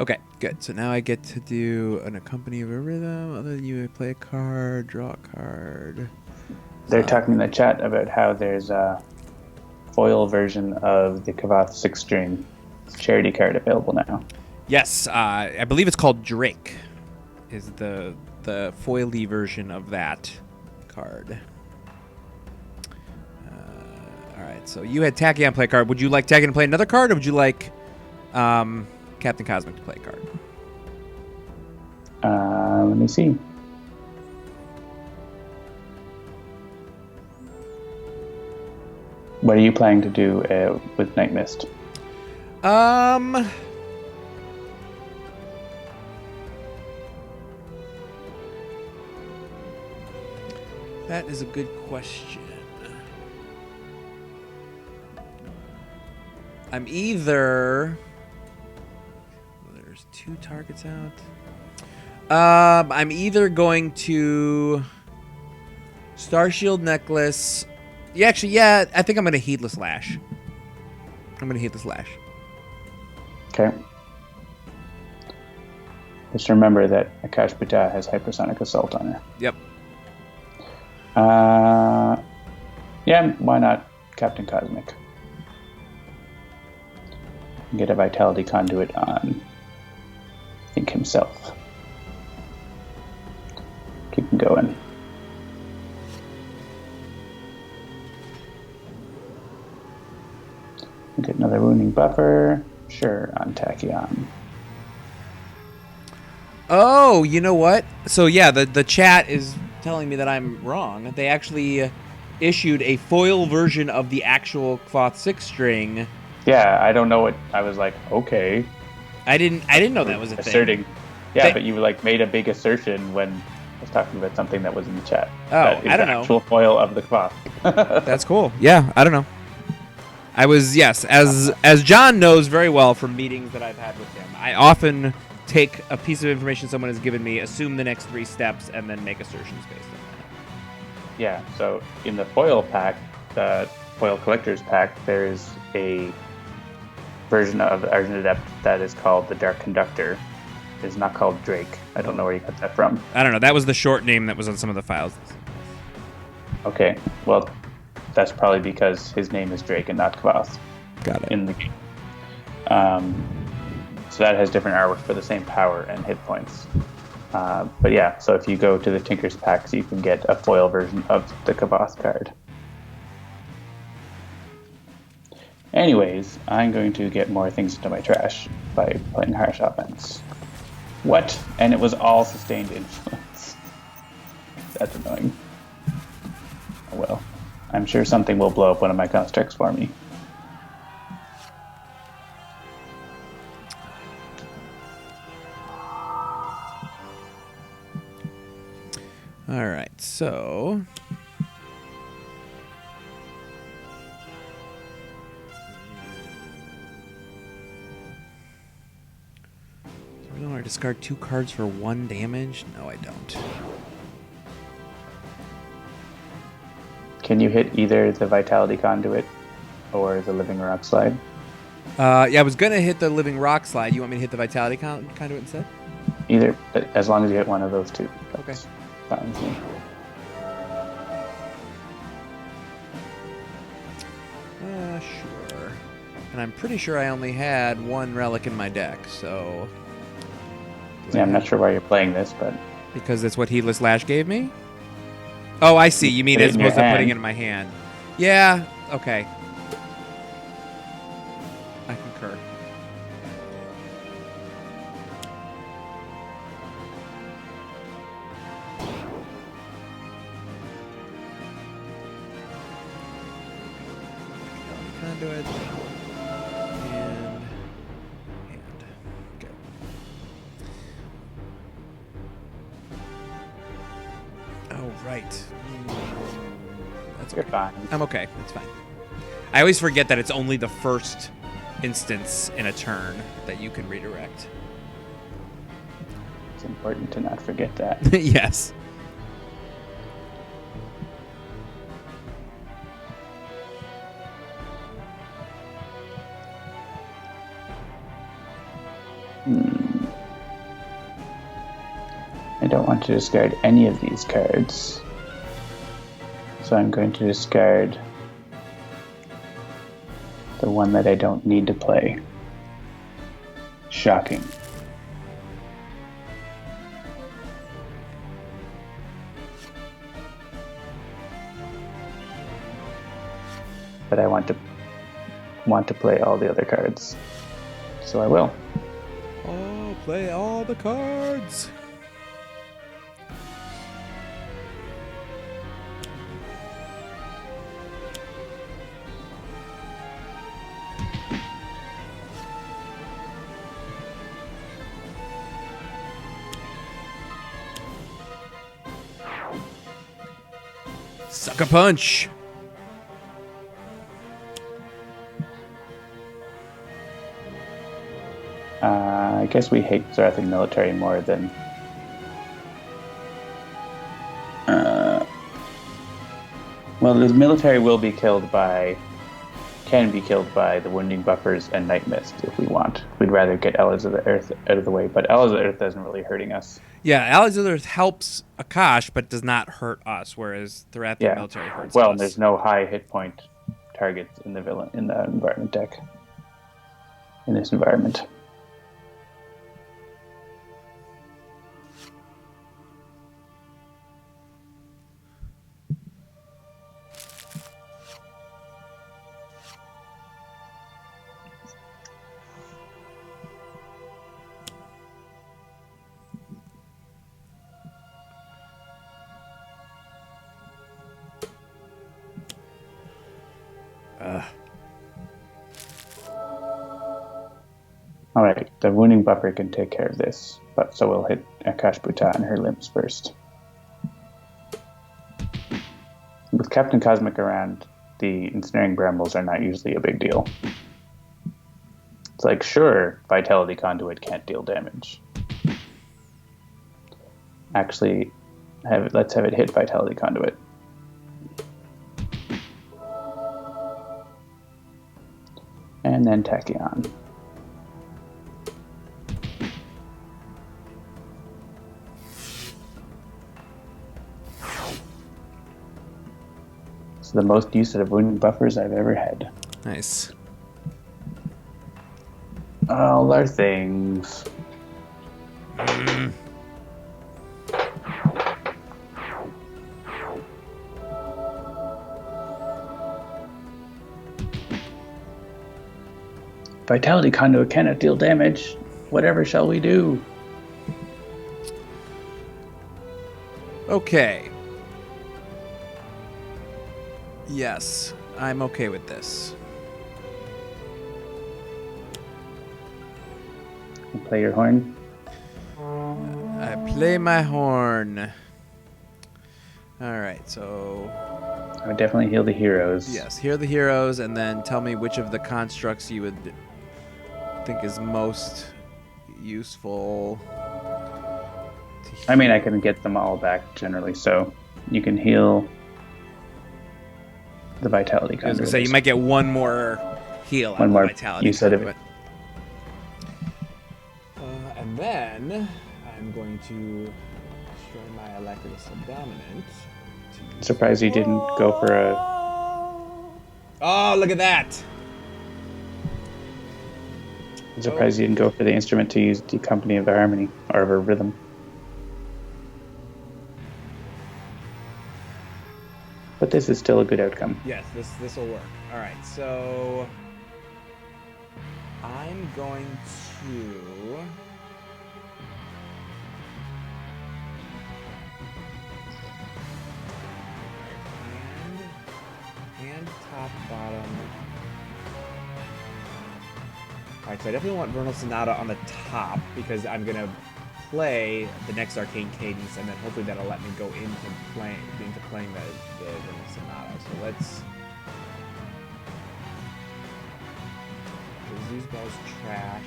Okay, good. So now I get to do an accompany of a rhythm. Other than you play a card, draw a card. They're talking in the chat about how there's a foil version of the Kavath 6-string charity card available now. Yes, I believe it's called Drake. Is the foily version of that card. All right, so you had Tachyon play a card. Would you like Tachyon to play another card, or would you like Captain Cosmic to play a card? Let me see. What are you planning to do with Night Mist? That is a good question. I'm either... There's 2 targets out. I'm either going to... Starshield Necklace. Yeah, actually, yeah, I think I'm going to Heedless Lash. I'm going to Heedless Lash. Okay. Just remember that Akash'Bhuta has Hypersonic Assault on her. Yep. Yeah, why not Captain Cosmic? Get a Vitality Conduit on, I think, himself. Keep him going. Get another wounding buffer. Sure, on Tachyon. Oh, you know what? So yeah, the chat is telling me that I'm wrong. They actually issued a foil version of the actual Cloth 6-string. Yeah, I don't know what I was like. Okay, I didn't know that was a asserting. thing. Yeah, but you like made a big assertion when I was talking about something that was in the chat. Oh, that is I don't the know. Actual foil of the cloth. That's cool. Yeah, I don't know. I was, yes, as John knows very well from meetings that I've had with him, I often take a piece of information someone has given me, assume the next 3 steps, and then make assertions based on that. Yeah, so in the foil pack, the foil collector's pack, there's a version of Argent Adept that is called the Dark Conductor. It's not called Drake. I don't know where you got that from. I don't know. That was the short name that was on some of the files. Okay, well, that's probably because his name is Drake and not Kvath. Got it. In the game. So that has different artwork for the same power and hit points. But yeah, so if you go to the Tinker's packs, you can get a foil version of the Kvath card. Anyways, I'm going to get more things into my trash by playing Harsh Offense. What? And it was all sustained influence. That's annoying. Oh well. I'm sure something will blow up one of my constructs for me. All right, so... Do I discard 2 cards for 1 damage? No, I don't. Can you hit either the Vitality Conduit or the Living Rock Slide? Yeah, I was going to hit the Living Rock Slide. You want me to hit the Vitality Conduit instead? Either, as long as you hit one of those 2. Okay. Fine with me. Sure. And I'm pretty sure I only had 1 relic in my deck, so... Yeah, I'm not sure why you're playing this, but... Because that's what Heedless Lash gave me? Oh, I see. You mean as opposed to putting it in my hand. Yeah, Okay. I concur. Conduit. And okay. Oh, right. That's You're okay. fine. I'm okay. It's fine. I always forget that it's only the first instance in a turn that you can redirect. It's important to not forget that. Yes. I don't want to discard any of these cards. So I'm going to discard the one that I don't need to play. Shocking. But I want to play all the other cards. So I will. Oh, play all the cards. Sucker punch. I guess we hate Zarthic military more than... well, the military will be killed by... can be killed by the Wounding Buffers and Night Mist if we want. We'd rather get Allies of the Earth out of the way, but Allies of the Earth isn't really hurting us. Yeah, Allies of the Earth helps Akash, but does not hurt us, whereas the Thorathian military hurts us. Well, there's no high hit point targets in the environment deck. In this environment. Alright, the Wounding Buffer can take care of this, but so we'll hit Akash'Bhuta and her limbs first. With Captain Cosmic around, the Ensnaring Brambles are not usually a big deal. It's like, sure, Vitality Conduit can't deal damage. Actually, let's have it hit Vitality Conduit. And then Tachyon. It's the most use of wounding buffers I've ever had. Nice. All our things. Vitality Conduit cannot deal damage. Whatever shall we do? Okay. Yes, I'm okay with this. You play your horn. I play my horn. All right, so... I would definitely heal the heroes. Yes, heal the heroes, and then tell me which of the constructs you would think is most useful. I mean, I can get them all back generally, so you can heal the Vitality Conduit. I was going to say, you might get one more heal out One of more the Vitality use out of Conduit. And then I'm going to destroy my Electus Dominant. Surprised you didn't go for a... Oh, look at that! I'm surprised you didn't go for the instrument to use the Company of the Harmony, or of a Rhythm. But But this is still a good outcome. Yes, this will work. All right, so I'm going to. Hand, top, bottom. All right, so I definitely want Vernal Sonata on the top because I'm gonna play the next Arcane Cadence, and then hopefully that'll let me go into playing the Vernal Sonata. So let's. These balls trash.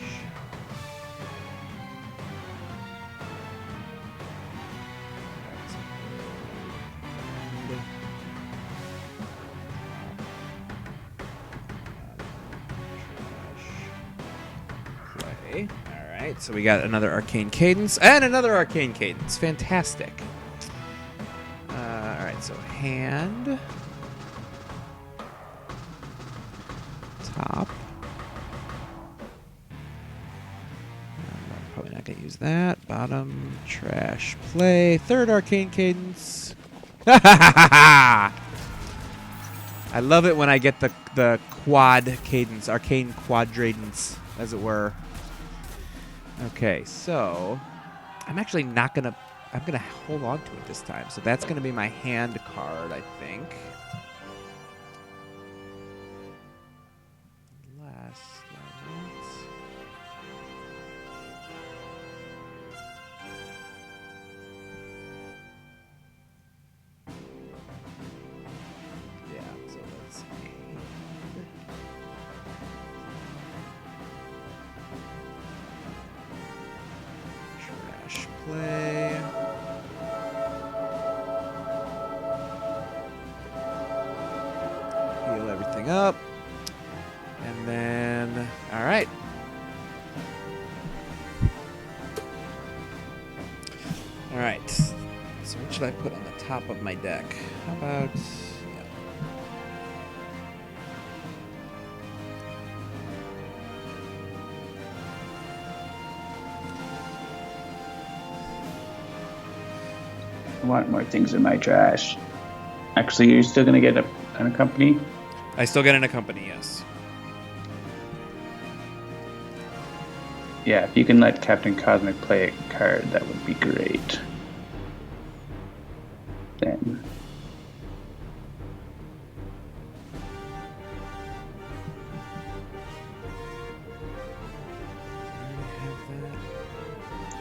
Play. All right, so we got another Arcane Cadence and another Arcane Cadence. Fantastic. All right, so hand, top. Probably not gonna use that. Bottom, trash, play. Third Arcane Cadence. I love it when I get the quad cadence, Arcane Quadradence, as it were. Okay, so I'm actually not gonna. I'm gonna hold on to it this time. So that's gonna be my hand card, I think. Last. Yeah. So let's. Trash play. Heal everything up. And then, all right. All right. So what should I put on the top of my deck? How about... I want more things in my trash. Actually, you're still going to get an accompany? I still get an accompany, yes. Yeah, if you can let Captain Cosmic play a card, that would be great. Then.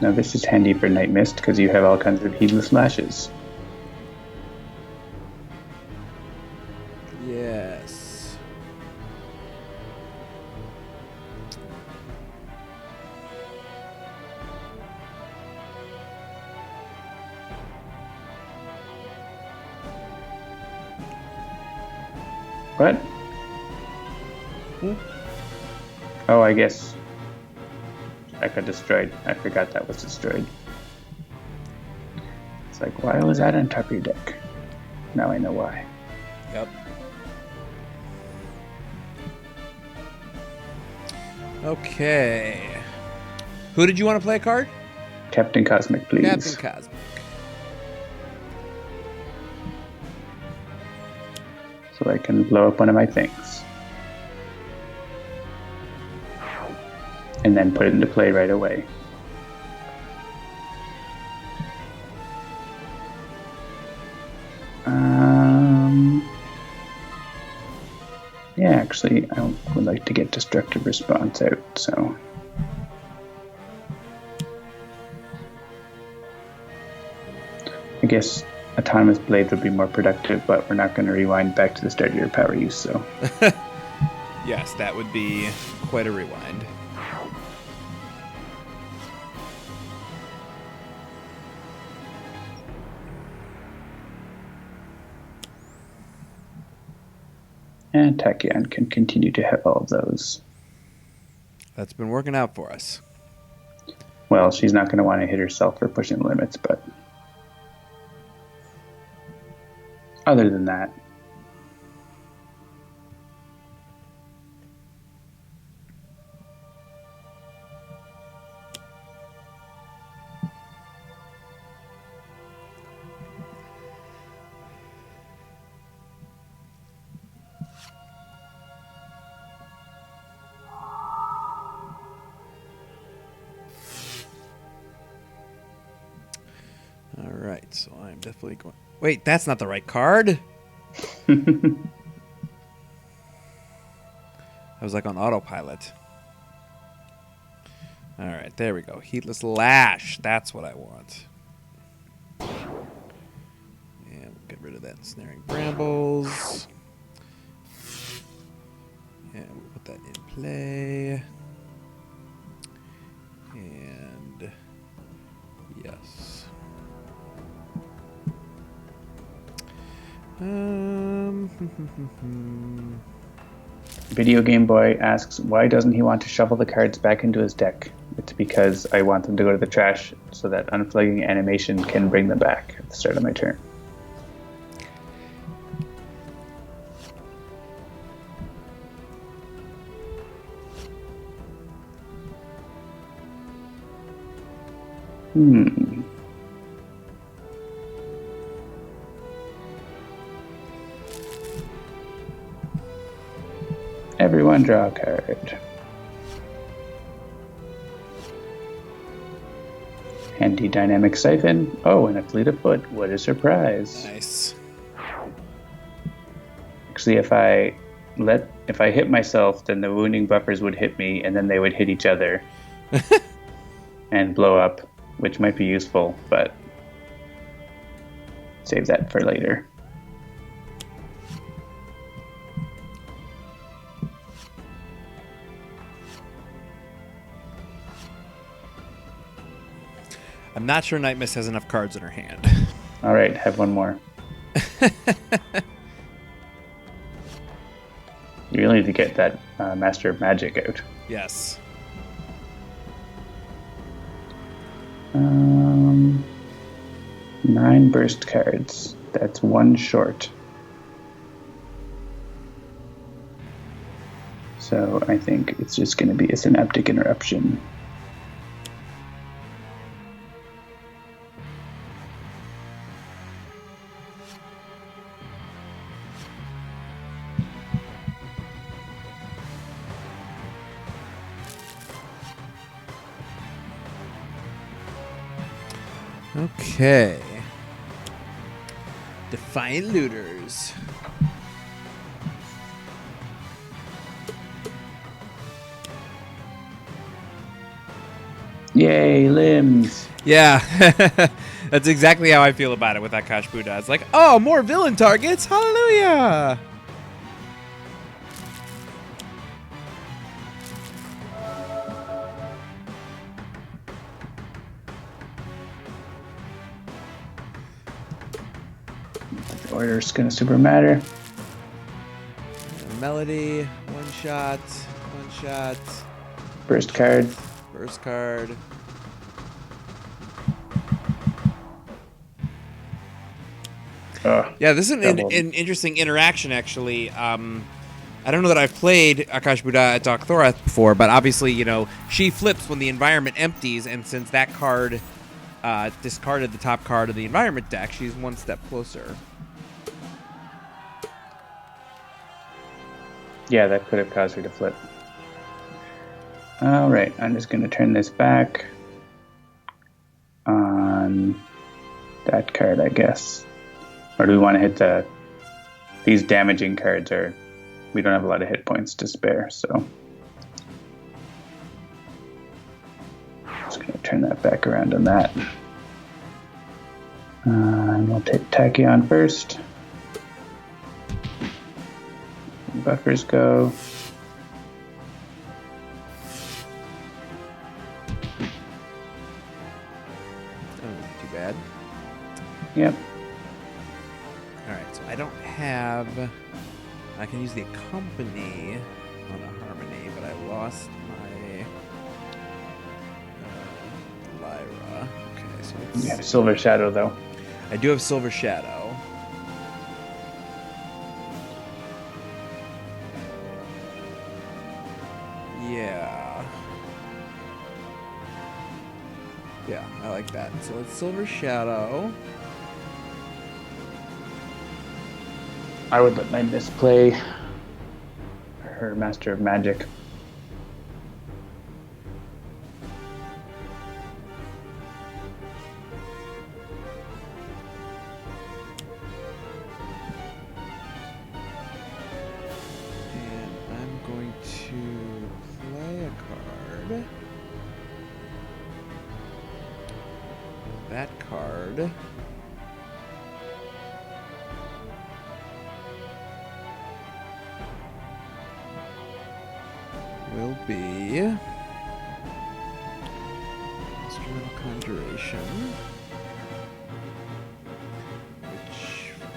Now this is handy for Night Mist because you have all kinds of heedless lashes. Yes. What? Oh, I guess I got destroyed. I forgot that was destroyed. It's like, why was that on top of your deck? Now I know why. Yep. Okay. Who did you want to play a card? Captain Cosmic, please. Captain Cosmic. So I can blow up one of my things. And then put it into play right away. Yeah, actually, I would like to get Destructive Response out, so... I guess Autonomous Blade would be more productive, but we're not going to rewind back to the start of your power use, so... Yes, that would be quite a rewind. And Tachyon can continue to have all of those. That's been working out for us. Well, she's not going to want to hit herself for pushing the limits, but... Other than that... right, so I'm definitely going... Wait, that's not the right card. I was like on autopilot. All right, there we go. Heatless Lash. That's what I want. And we'll get rid of that Snaring Brambles. And we'll put that in play. And yes. Video Game Boy asks, why doesn't he want to shuffle the cards back into his deck? It's because I want them to go to the trash so that unflagging animation can bring them back at the start of my turn. Everyone draw a card. Handy Dynamic Siphon. Oh, and a Fleet of Foot. What a surprise. Nice. Actually, if I hit myself, then the wounding buffers would hit me, and then they would hit each other and blow up, which might be useful, but save that for later. I'm not sure Night Mist has enough cards in her hand. All right, have one more. You really need to get that Master of Magic out. Yes. 9 burst cards. That's 1 short. So I think it's just going to be a Synaptic Interruption. Okay. Defiant Looters. Yay, limbs! Yeah. That's exactly how I feel about it with Akash'Bhuta. It's like, oh, more villain targets. Hallelujah. Order's gonna super matter. Melody, one shot. Burst card. Burst card. Yeah, this is an interesting interaction, actually. I don't know that I've played Akash'Bhuta at dok'thorath before, but obviously, you know, she flips when the environment empties, and since that card discarded the top card of the environment deck, she's one step closer. Yeah, that could have caused her to flip. Alright, I'm just going to turn this back on that card, I guess. Or do we want to hit the... These damaging cards are... We don't have a lot of hit points to spare, so... Just going to turn that back around on that. And we'll take Tachyon first. Buffers go. Oh, too bad. Yep. Alright, so I don't have... I can use the Accompany on a Harmony, but I lost my Lyra. Okay, so it's... You have Silver Shadow, though. I do have Silver Shadow. Yeah, I like that. So it's Silver Shadow. I would let my misplay her Master of Magic. that card will be Instrumental Conjuration,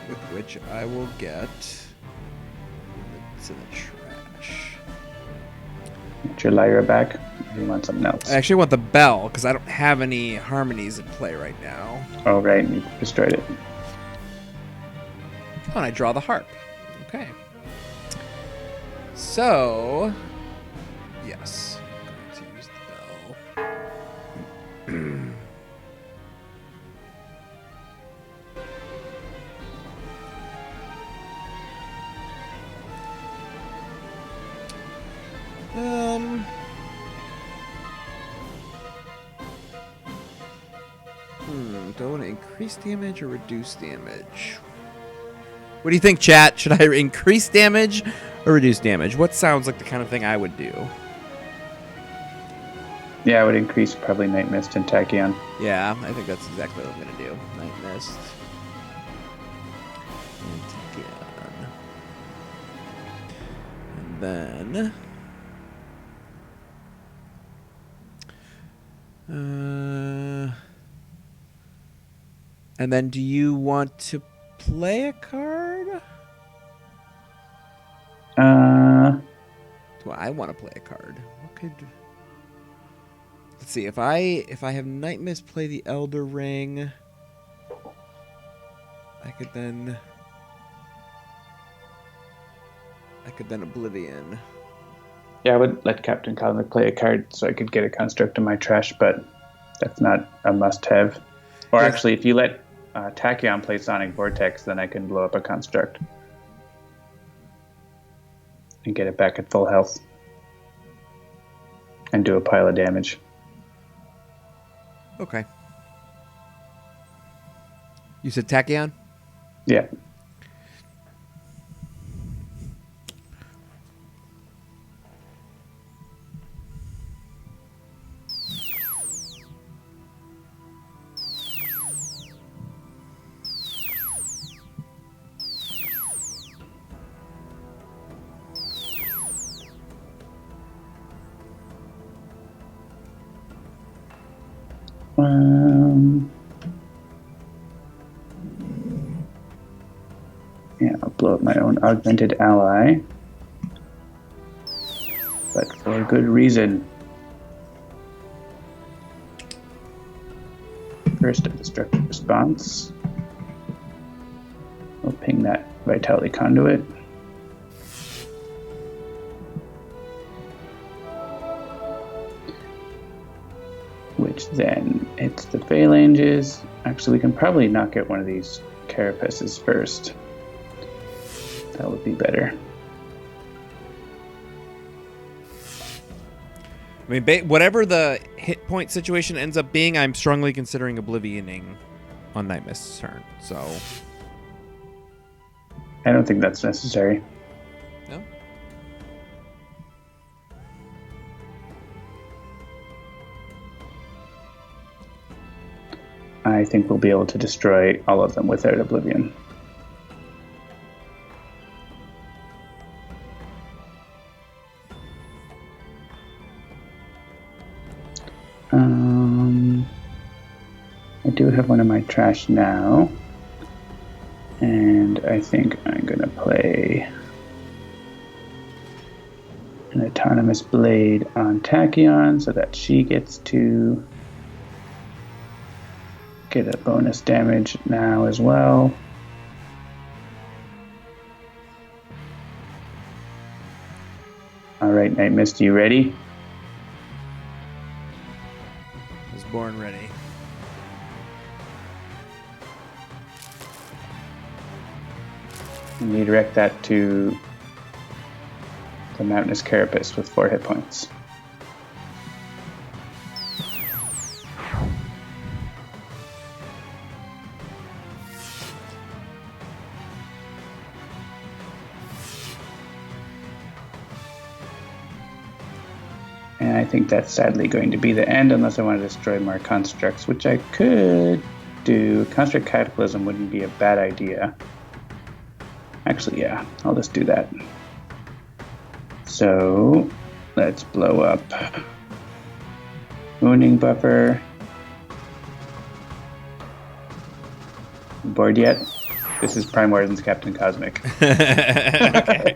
with which I will get it's in the trash. Get your Lyra back. You want something else? I actually want the bell because I don't have any harmonies in play right now. Oh, right. You destroyed it. Oh, and I draw the harp. Okay. So, yes. I'm going to use the bell. Do I want to increase damage or reduce damage? What do you think, chat? Should I increase damage or reduce damage? What sounds like the kind of thing I would do? Yeah, I would increase probably Night Mist and Tachyon. Yeah, I think that's exactly what I'm going to do. Night Mist. And then... and then do you want to play a card? Do I want to play a card? What could... Let's see, if I have Night Mist play the Elder Ring, I could then Oblivion. Yeah, I would let Captain Cosmic play a card so I could get a construct in my trash, but that's not a must-have. Or Yeah. actually, if you let Tachyon play Sonic Vortex, then I can blow up a construct and get it back at full health and do a pile of damage. Okay. You said Tachyon? Yeah. Yeah, I'll blow up my own augmented ally. But for good reason. First, a destructive response. We'll ping that Vitality Conduit. Which then hits the phalanges. Actually, we can probably knock out one of these carapaces first. That would be better. I mean, whatever the hit point situation ends up being, I'm strongly considering Oblivioning on Night Mist's turn. So, I don't think that's necessary. no. I think we'll be able to destroy all of them without Oblivion. I do have one in my trash now, and I think I'm gonna play an Autonomous Blade on Tachyon so that she gets to get a bonus damage now as well. Alright, Night Mist, you ready? I was born ready. And you direct that to the Mountainous Carapace with 4 hit points. And I think that's sadly going to be the end unless I want to destroy more constructs, which I could do. Construct Cataclysm wouldn't be a bad idea. Actually, yeah, I'll just do that. So let's blow up Wounding Buffer. Bored yet? This is Prime Wardens Captain Cosmic. Okay.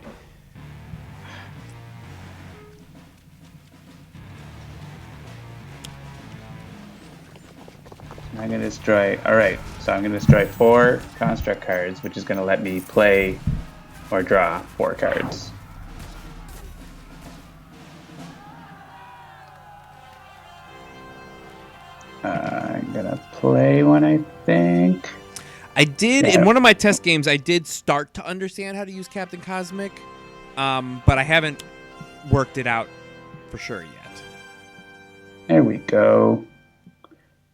I'm going to destroy... Alright, so I'm going to destroy 4 construct cards, which is going to let me play or draw 4 cards. I'm going to play one, I think. I did, in one of my test games, I did start to understand how to use Captain Cosmic, but I haven't worked it out for sure yet. There we go.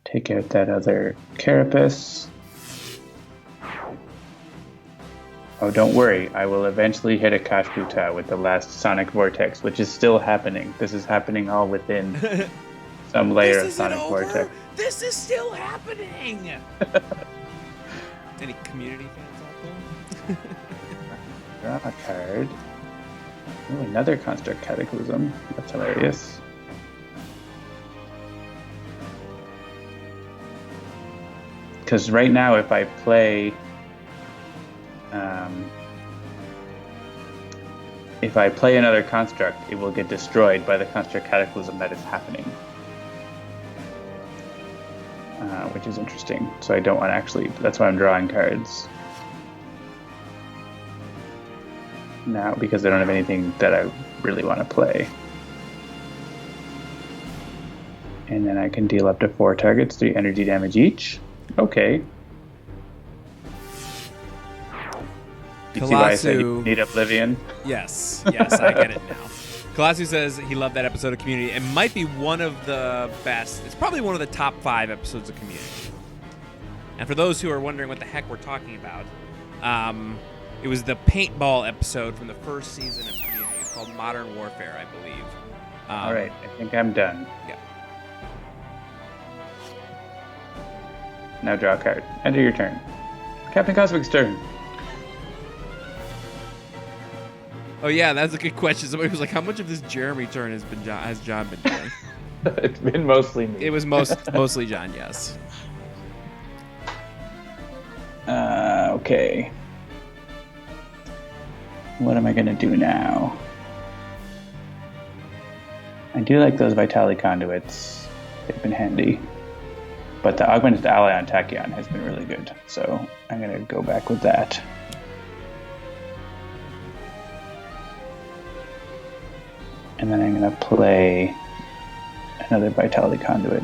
Take out that other carapace. Oh, don't worry. I will eventually hit Akash'Bhuta with the last Sonic Vortex, which is still happening. This is happening all within some layer of Sonic Vortex. This is still happening! Any community fans out there? Draw a card. Oh, another Construct Cataclysm. That's hilarious. Because right now, if I play... if I play another construct, it will get destroyed by the Construct Cataclysm that is happening. Which is interesting. So I don't want to actually... That's why I'm drawing cards. Now, because I don't have anything that I really want to play. And then I can deal up to 4 targets, 3 energy damage each. Okay. You see why I said you need Oblivion? Yes, I get it now. Kalasu says he loved that episode of Community. It might be one of the best. It's probably one of the top 5 episodes of Community. And for those who are wondering what the heck we're talking about, it was the paintball episode from the first season of Community. It's called Modern Warfare, I believe. All right, I think I'm done. Yeah. Now draw a card. End of your turn. Captain Cosmic's turn. Oh yeah, that's a good question. Somebody was like, "How much of this Jeremy turn has John been doing?" It's been mostly me. It was mostly John. Yes. Okay. What am I gonna do now? I do like those Vitality Conduits. They've been handy. But the Augmented Ally on Tachyon has been really good. So I'm gonna go back with that. And then I'm going to play another Vitality Conduit.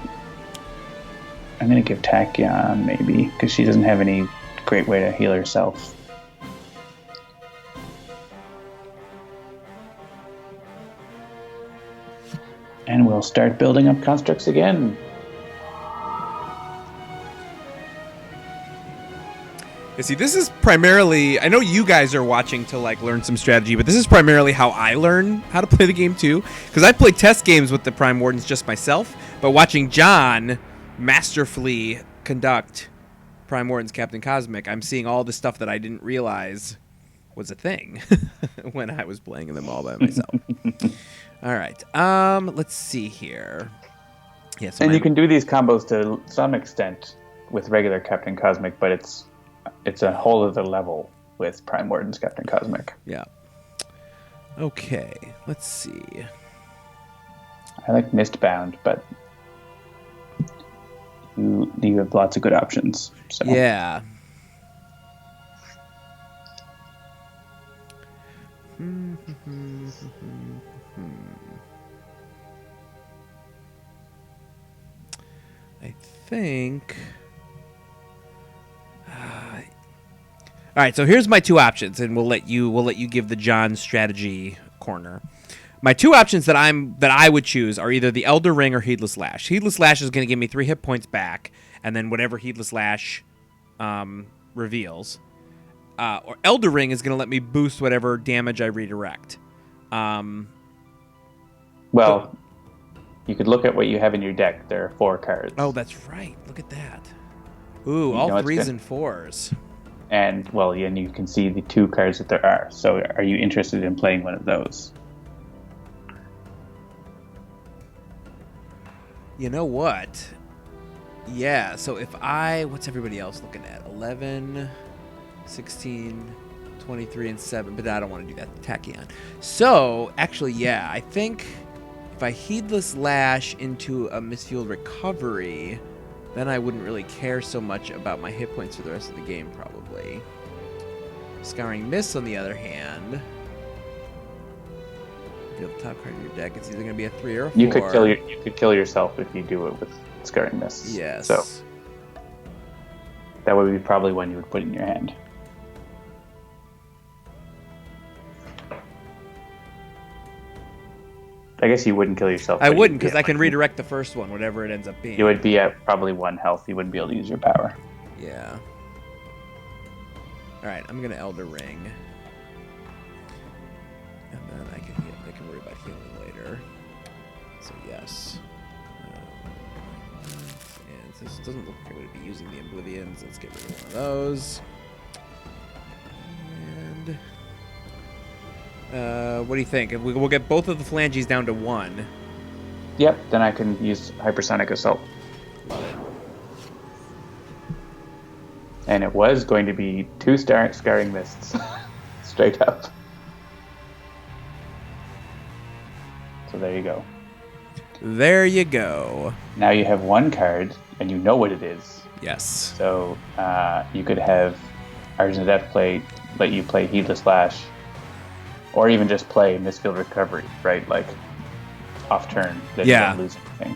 I'm going to give Tachyon, maybe, because she doesn't have any great way to heal herself. And we'll start building up constructs again. See, this is primarily, I know you guys are watching to like learn some strategy, but this is primarily how I learn how to play the game too. Because I play test games with the Prime Wardens just myself, but watching John masterfully conduct Prime Wardens Captain Cosmic, I'm seeing all the stuff that I didn't realize was a thing when I was playing them all by myself. All right, let's see here. Yeah, so and you can do these combos to some extent with regular Captain Cosmic, but it's a whole other level with Prime Wardens Captain Cosmic. Yeah. Okay, let's see. I like Mistbound, but you have lots of good options. So. Yeah. I think... all right, so here's my 2 options, and we'll let you give the John strategy corner. My 2 options that I would choose are either the Elder Ring or Heedless Lash. Heedless Lash is going to give me 3 hit points back, and then whatever Heedless Lash reveals. Or Elder Ring is going to let me boost whatever damage I redirect. Well, you could look at what you have in your deck. There are 4 cards. Oh, that's right. Look at that. Ooh, all 3s and 4s. And, well, and you can see the 2 cards that there are. So are you interested in playing one of those? You know what? Yeah, so if what's everybody else looking at? 11, 16, 23, and 7. But I don't want to do that. Tachyon. So, actually, yeah, I think if I Heedless Lash into a Misfueled Recovery, then I wouldn't really care so much about my hit points for the rest of the game, probably. Scouring Mist, on the other hand, if you're the top card of your deck, it's either going to be a 3 or a 4. You could kill yourself if you do it with Scouring Mist. Yes. So that would be probably one you would put in your hand. I guess you wouldn't kill yourself. I wouldn't, because I can redirect the first one, whatever it ends up being. You would be at probably 1 health. You wouldn't be able to use your power. Yeah. Alright, I'm going to Elder Ring. And then I can worry about healing later. So, yes. And this doesn't look like I'm going to be using the Oblivions. Let's get rid of one of those. And what do you think? We'll get both of the phalanges down to 1. Yep, then I can use Hypersonic Assault. Love it. And it was going to be 2 Scouring Mists. Straight up. So there you go. There you go. Now you have 1 card, and you know what it is. Yes. So you could have Argent of Death let you play Heedless Lash, or even just play Misfield Recovery, right? Like, off turn, then you don't lose anything.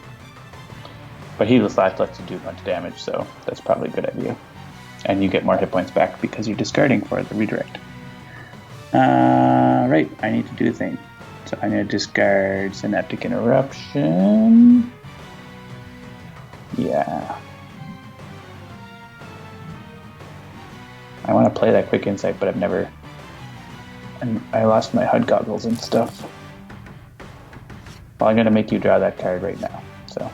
But Heedless Lash lets you do a bunch of damage, so that's probably a good idea. And you get more hit points back because you're discarding for the redirect. Right, I need to do a thing. So I'm going to discard Synaptic Interruption. Yeah. I want to play that Quick Insight, but I've never... And I lost my HUD goggles and stuff. Well, I'm going to make you draw that card right now. So.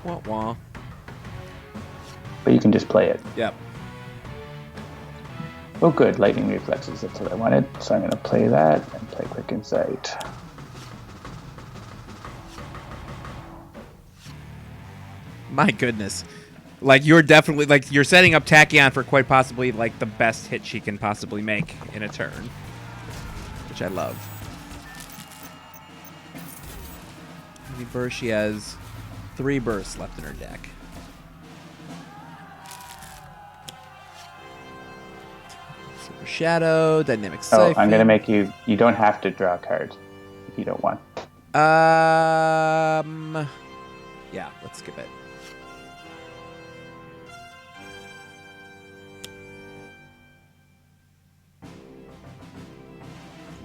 Wah wah. But you can just play it. Yep. Oh, good. Lightning Reflexes. That's what I wanted. So I'm going to play that and play Quick Insight. My goodness. Like, you're definitely, like, you're setting up Tachyon for quite possibly, like, the best hit she can possibly make in a turn. Which I love. Heavy Burst, she has 3 bursts left in her deck. Silver Shadow, Dynamic Siphon. Oh, I'm going to make you don't have to draw a card if you don't want. Yeah, let's skip it.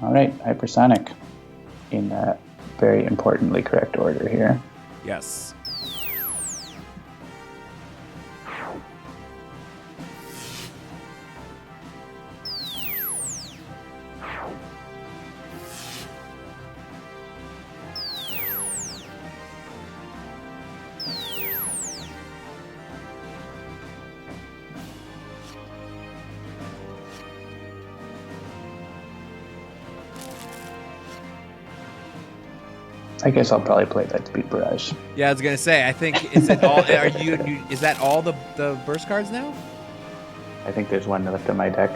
All right, Hypersonic in very importantly correct order here. Yes. I guess I'll probably play Lightspeed Barrage. Yeah, I was gonna say. I think is it all? Is that all the burst cards now? I think there's one left on my deck.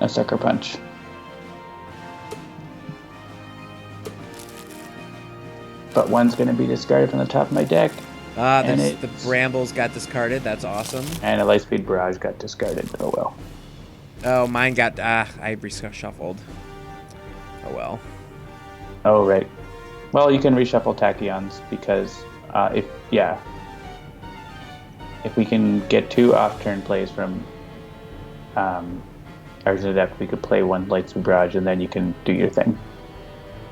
A Sucker Punch. But one's going to be discarded from the top of my deck. The Brambles got discarded. That's awesome. And a Lightspeed Barrage got discarded. Oh well. Oh, mine got. I reshuffled. Oh well. Oh, right. Well, you can reshuffle Tachyons because if we can get 2 off-turn plays from Argent of Death, we could play 1 Lightspeed Barrage, and then you can do your thing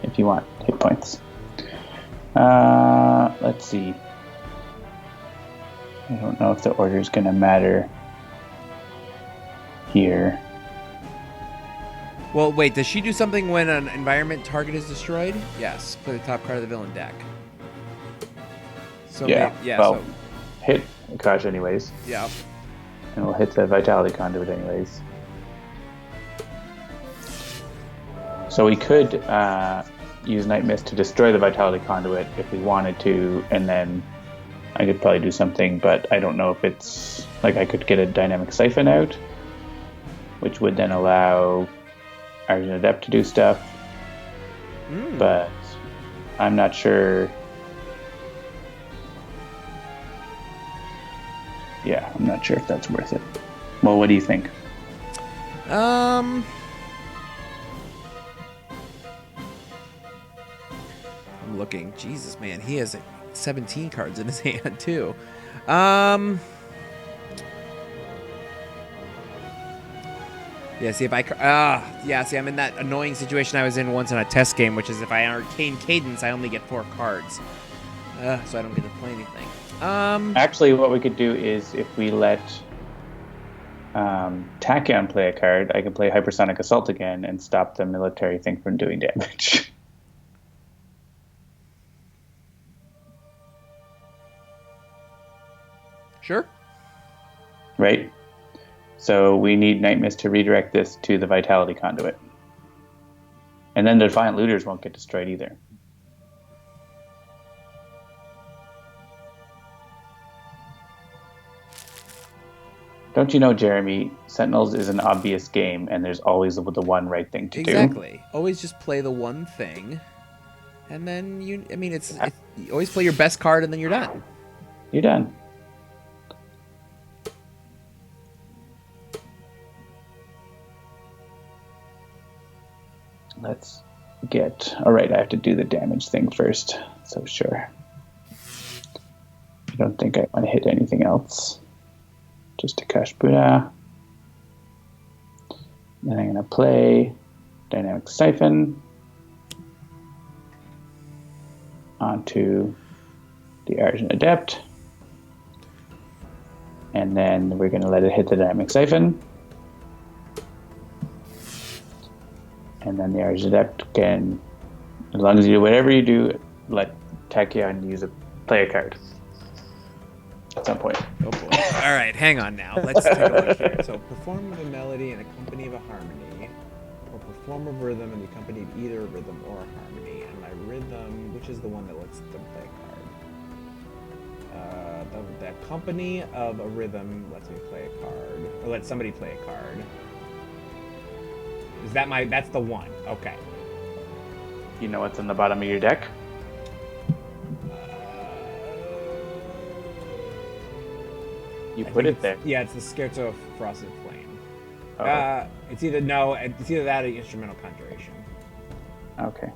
if you want hit points. Let's see. I don't know if the order is going to matter here. Well, wait, does she do something when an environment target is destroyed? Yes, play the top card of the villain deck. So Yeah. yeah, well, so hit Akash anyways. yeah. And we'll hit the Vitality Conduit anyways. So we could use Night Mist to destroy the Vitality Conduit if we wanted to, and then I could probably do something, but I don't know if it's... Like, I could get a Dynamic Siphon out, which would then allow Argent Adept to do stuff. But I'm not sure... Yeah, I'm not sure if that's worth it. Well, what do you think? I'm looking. Jesus, man, he has 17 cards in his hand too. Yeah, see if I see I'm in that annoying situation I was in once in a test game, which is if I Arcane Cadence, I only get 4 cards. So I don't get to play anything. Actually, what we could do is if we let Tachyon play a card, I can play Hypersonic Assault again and stop the military thing from doing damage. Sure. Right? So we need Night Mist to redirect this to the Vitality Conduit. And then the Defiant Looters won't get destroyed either. Don't you know, Jeremy, Sentinels is an obvious game, and there's always the one right thing to do. Exactly. Always just play the one thing, and then you always play your best card, and then you're done. You're done. Let's get... Alright, I have to do the damage thing first. So sure. I don't think I want to hit anything else. Just Akash'Bhuta. Then I'm going to play Dynamic Siphon onto the Argent Adept. And then we're going to let it hit the Dynamic Siphon. And then the Argent Adept can, as long as you do whatever you do, let Tachyon play a card at some point. Oh boy. All right, hang on now. Let's take a look here. So, perform of a melody and accompany of a harmony, or perform a rhythm and the accompany of either a rhythm or a harmony. And my rhythm, which is the one that lets them play a card? The accompany of a rhythm lets me play a card, or let somebody play a card. Is that that's the one? Okay. You know what's on the bottom of your deck? You put it there. Yeah, it's the Scherzo of Frosted Flame. Oh. It's either that or the Instrumental Conjuration. Okay.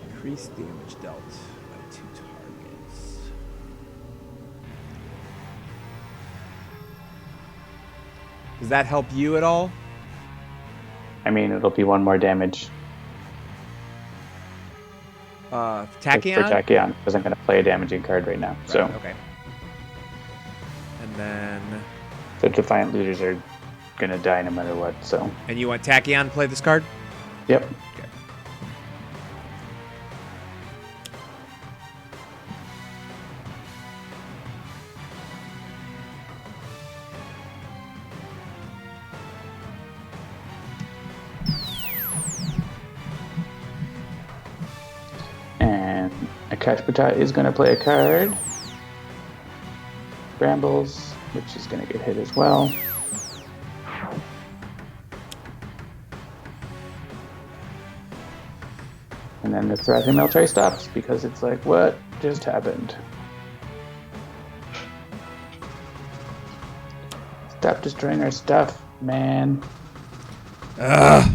Increase damage dealt by 2 targets. Does that help you at all? I mean, it'll be 1 more damage. Tachyon? For Tachyon, because I'm going to play a damaging card right now. Right, so okay. And then... The Defiant Looters are going to die no matter what, so... And you want Tachyon to play this card? Yep. Okay. And Akash'Bhuta is going to play a card. Brambles, which is going to get hit as well. And then the Thrashing Military stops because it's like, what just happened? Stop destroying our stuff, man. Ugh.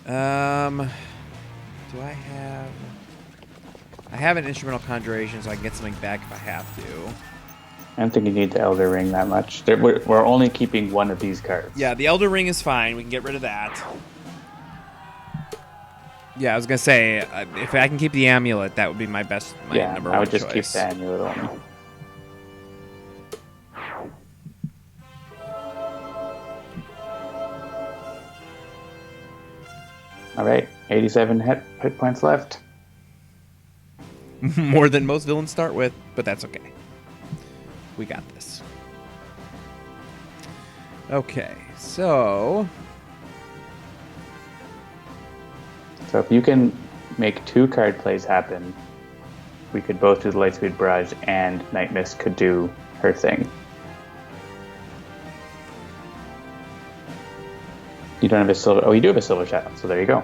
Do I have... I have an instrumental conjuration, so I can get something back if I have to. I don't think you need the Elder Ring that much. We're only keeping one of these cards. Yeah, the Elder Ring is fine. We can get rid of that. Yeah, I was going to say, if I can keep the amulet, that would be my number one choice. I would just keep the amulet only. All right, 87 hit points left. More than most villains start with, but that's okay. We got this. Okay, so... So if you can make 2 card plays happen, we could both do the Lightspeed Barrage and Night Mist could do her thing. You don't have a silver... Oh, you do have a Silver Shadow, so there you go.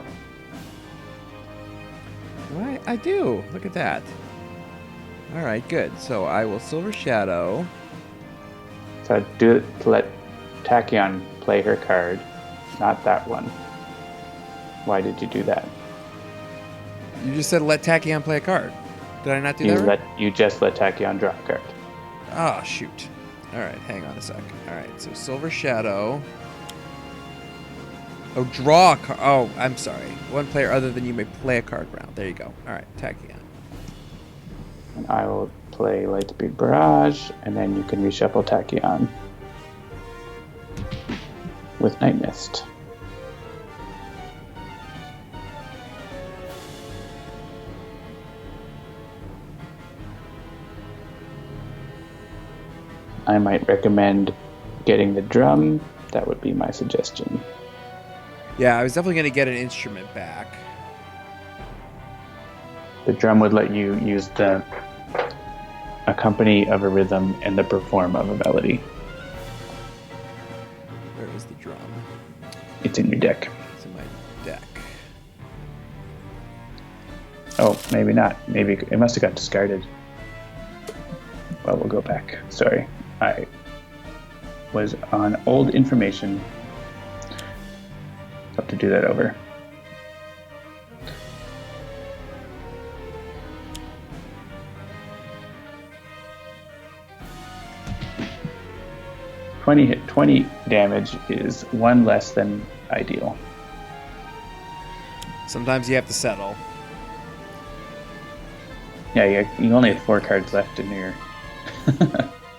I do. Look at that. All right, good. So I will Silver Shadow. So do it to let Tachyon play her card, not that one. Why did you do that? You just said let Tachyon play a card. Did I not do that right? You just let Tachyon draw a card. Oh, shoot. All right, hang on a sec. All right, so Silver Shadow. Oh, draw a card. Oh, I'm sorry. One player other than you may play a card round. There you go. All right, Tachyon. And I will play Lightspeed Barrage, and then you can reshuffle Tachyon with Night Mist. I might recommend getting the drum. That would be my suggestion. Yeah, I was definitely going to get an instrument back. The drum would let you use the accompany of a rhythm and the perform of a melody. Where is the drum? It's in your deck. It's in my deck. Oh, maybe not. Maybe it must have got discarded. Well, we'll go back. Sorry. I was on old information. Have to do that over. $20 damage is 1 less than ideal. Sometimes you have to settle. Yeah, you only have 4 cards left in your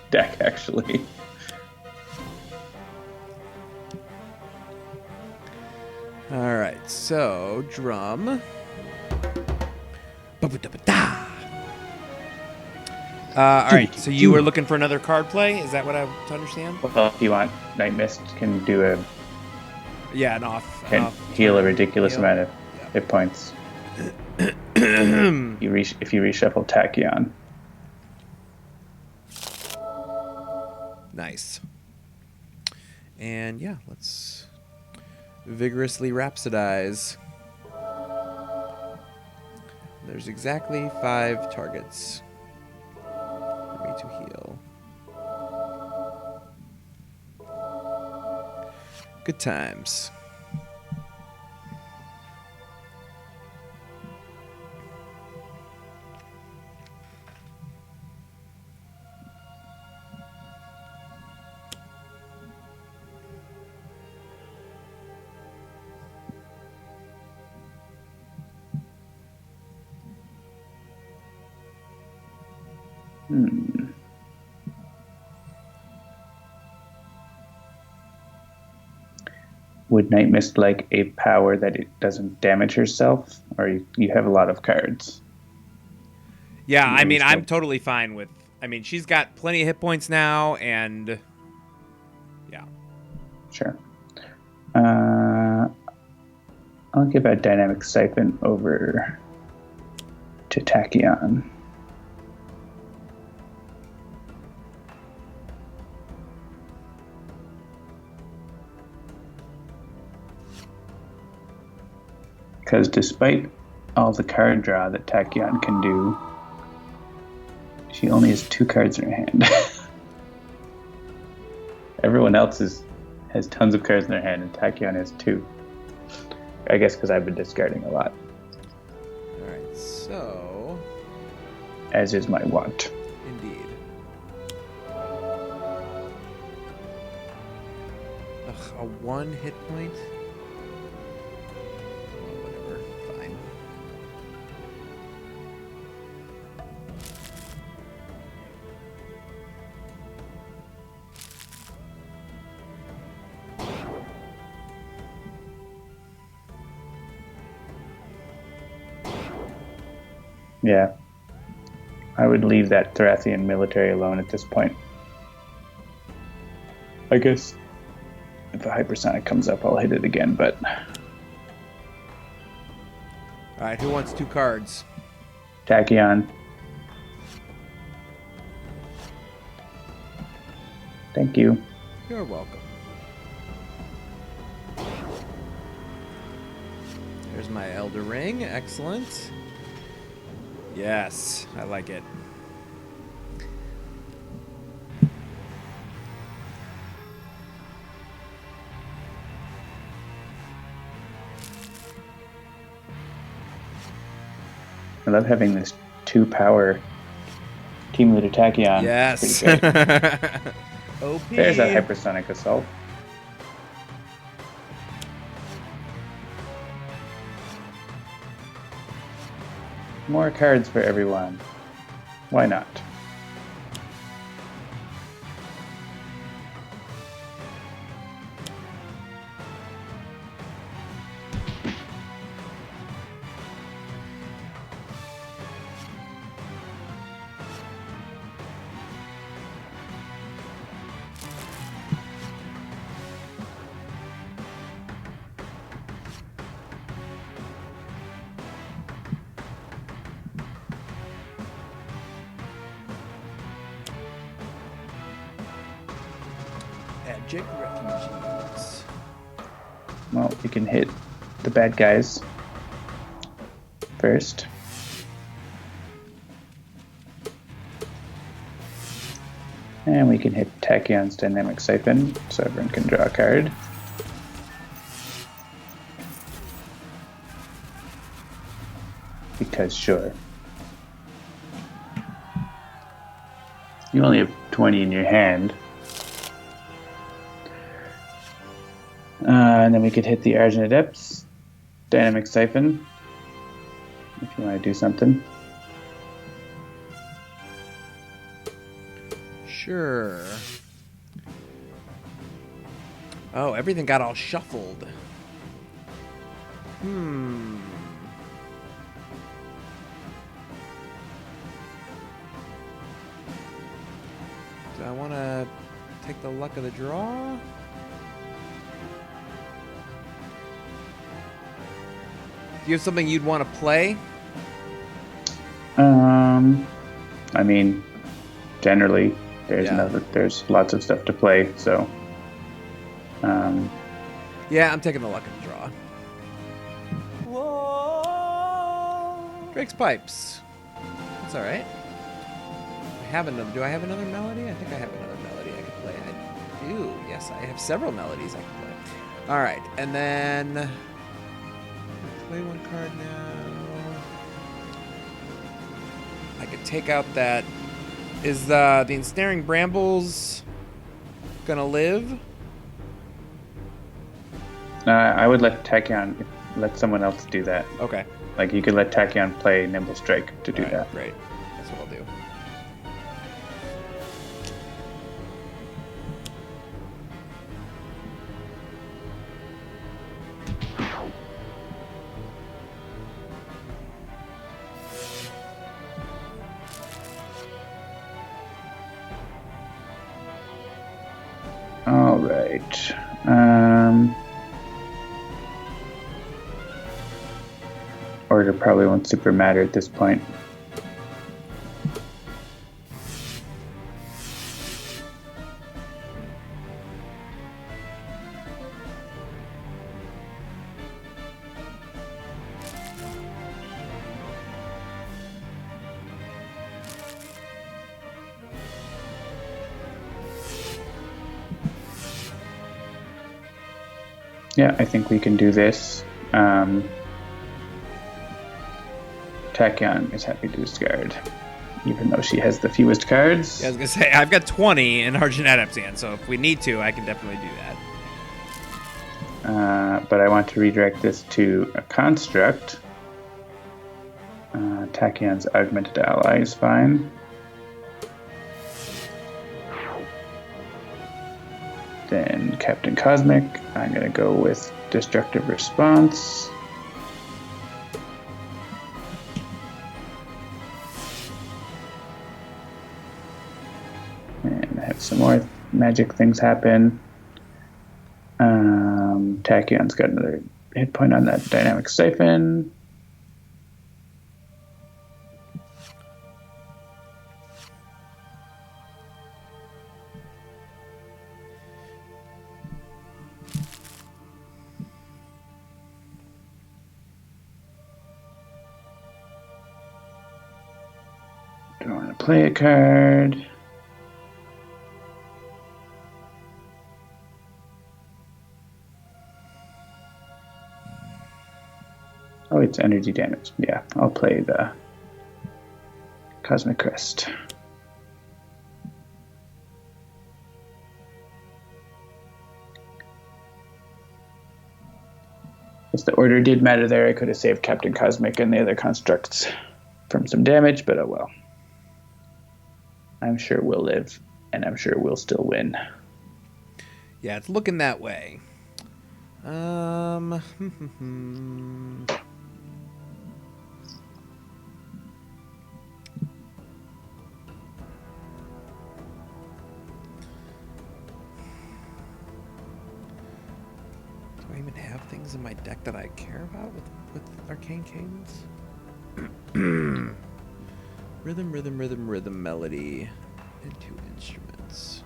deck, actually. All right, so drum. All right, so you were looking for another card play? Is that what I to understand? Well, if you want, Night Mist can do a... Yeah, can heal a ridiculous amount of hit points. If you reshuffle Tachyon. Nice. And yeah, let's vigorously rhapsodize. There's exactly 5 targets for me to heal. Good times. Would Night Mist like a power that it doesn't damage herself? Or you have a lot of cards? Yeah, I mean, I'm totally fine with... I mean, she's got plenty of hit points now, and... Yeah. Sure. I'll give a Dynamic Siphon over to Tachyon. Because despite all the card draw that Tachyon can do, She only has 2 cards in her hand. Everyone else has tons of cards in their hand, and Tachyon has 2. I guess because I've been discarding a lot. Alright, so... As is my want. Indeed. Ugh, a 1 hit point? Oh, whatever. Fine. Yeah. I would leave that Thorathian military alone at this point. I guess if a hypersonic comes up, I'll hit it again, but... Alright, who wants 2 cards? Tachyon. Thank you. You're welcome. There's my Elder Ring. Excellent. Yes, I like it. I love having this 2-power Team Leader Tachyon. Yes. Pretty great. OP. There's that hypersonic assault. More cards for everyone. Why not? Abject refugees. Well, we can hit the bad guys first. And we can hit Tachyon's Dynamic Siphon, so everyone can draw a card. Because sure. You only have 20 in your hand. And then we could hit the Argent Adepts, Dynamic Siphon, if you want to do something. Sure. Oh, everything got all shuffled. Hmm. Do I want to take the luck of the draw? Do you have something you'd want to play? I mean, generally, there's lots of stuff to play, so. Yeah, I'm taking the luck of the draw. Whoa. Drake's Pipes. That's all right. Do I have another melody? I think I have another melody I can play. I do. Yes, I have several melodies I can play. All right, and then play 1 card now. I could take out that. Is the Ensnaring Brambles gonna live? I would let Tachyon, let someone else do that. Okay. Like, you could let Tachyon play Nimble Strike to do that. Great. That's what I'll do. All right. Order probably won't super matter at this point. Yeah, I think we can do this. Tachyon is happy to discard, even though she has the fewest cards. Yeah, I was going to say, I've got 20 in Argent Adept's hand, so if we need to, I can definitely do that. But I want to redirect this to a construct. Tachyon's augmented ally is fine. Then Captain Cosmic, I'm going to go with Destructive Response. And have some more magic things happen. Tachyon's got another hit point on that Dynamic Siphon. Don't want to play a card. Oh, it's energy damage. Yeah, I'll play the Cosmic Crest. If the order did matter there, I could have saved Captain Cosmic and the other constructs from some damage, but oh well. I'm sure we'll live, and I'm sure we'll still win. Yeah, it's looking that way. Do I even have things in my deck that I care about with Arcane Cadence? Rhythm, melody, and 2 instruments.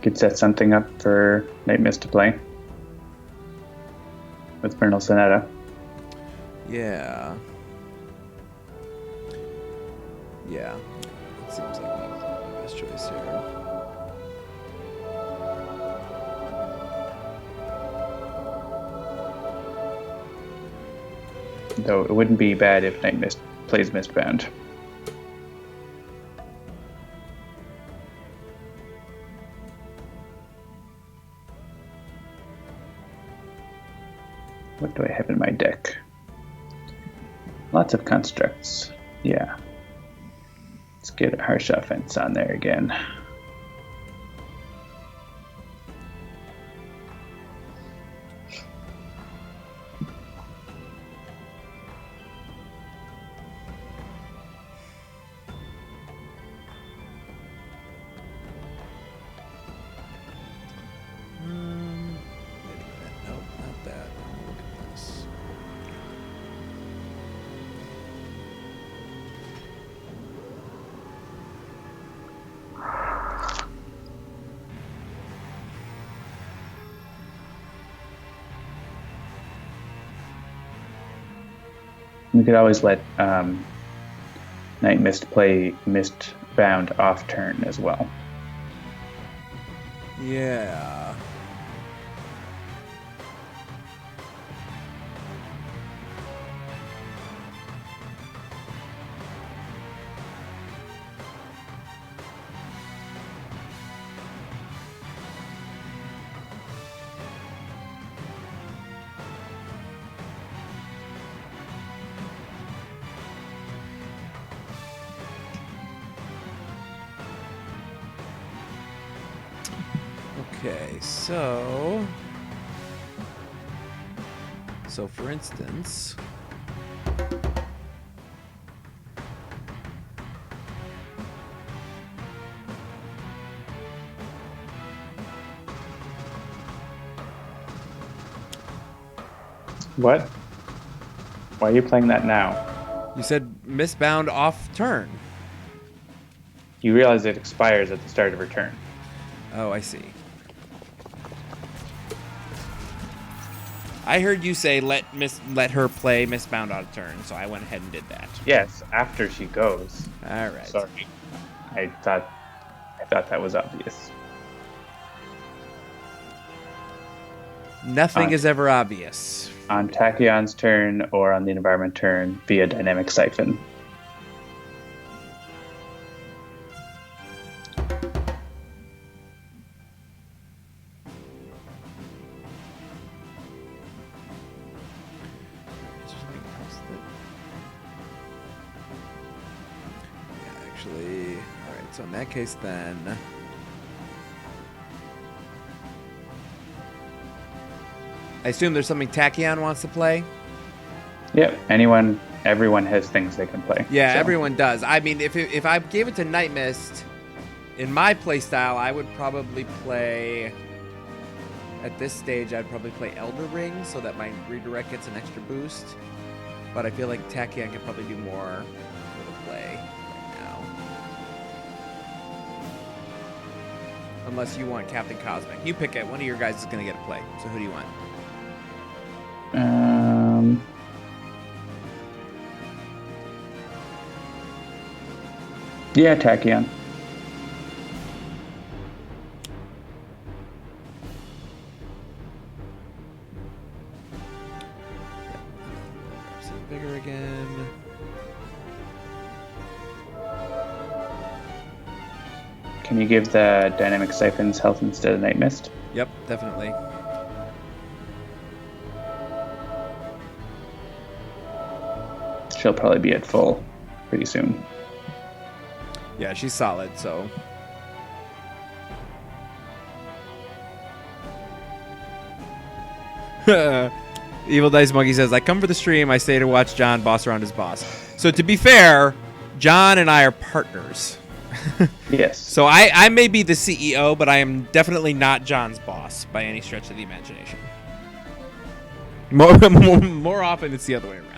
Could set something up for Night Mist to play with Vernal Sonata. Yeah. Yeah. It seems like my best choice here. Though it wouldn't be bad if Night Mist plays Mistbound. What do I have in my deck? Lots of constructs. Yeah. Let's get a Harsh Offense on there again. We could always let Night Mist play Mistbound off turn as well. Yeah. Okay, so for instance, What? Why are you playing that now? you said Mistbound off turn. You realize it expires at the start of her turn. Oh, I see. I heard you say let her play Mistbound on a turn, so I went ahead and did that. Yes, after she goes. All right. Sorry. I thought thought that was obvious. Nothing is ever obvious. On Tachyon's turn or on the environment turn via dynamic siphon. Actually, all right. So in that case, then. I assume there's something Tachyon wants to play? Yep. Everyone has things they can play. Yeah, so. Everyone does. I mean, if I gave it to Night Mist, in my playstyle, I would probably play... At this stage, I'd probably play Elder Ring so that my redirect gets an extra boost. But I feel like Tachyon could probably do more for the play right now. Unless you want Captain Cosmic. You pick it. One of your guys is going to get a play. So who do you want? Yeah, Tachyon. Bigger again. Can you give the dynamic siphons health instead of Night Mist? Yep, definitely. She'll probably be at full pretty soon. Yeah, she's solid, so. Evil Dice Monkey says, I come for the stream, I stay to watch John boss around his boss. So to be fair, John and I are partners. Yes. So I may be the CEO, but I am definitely not John's boss by any stretch of the imagination. More often, it's the other way around.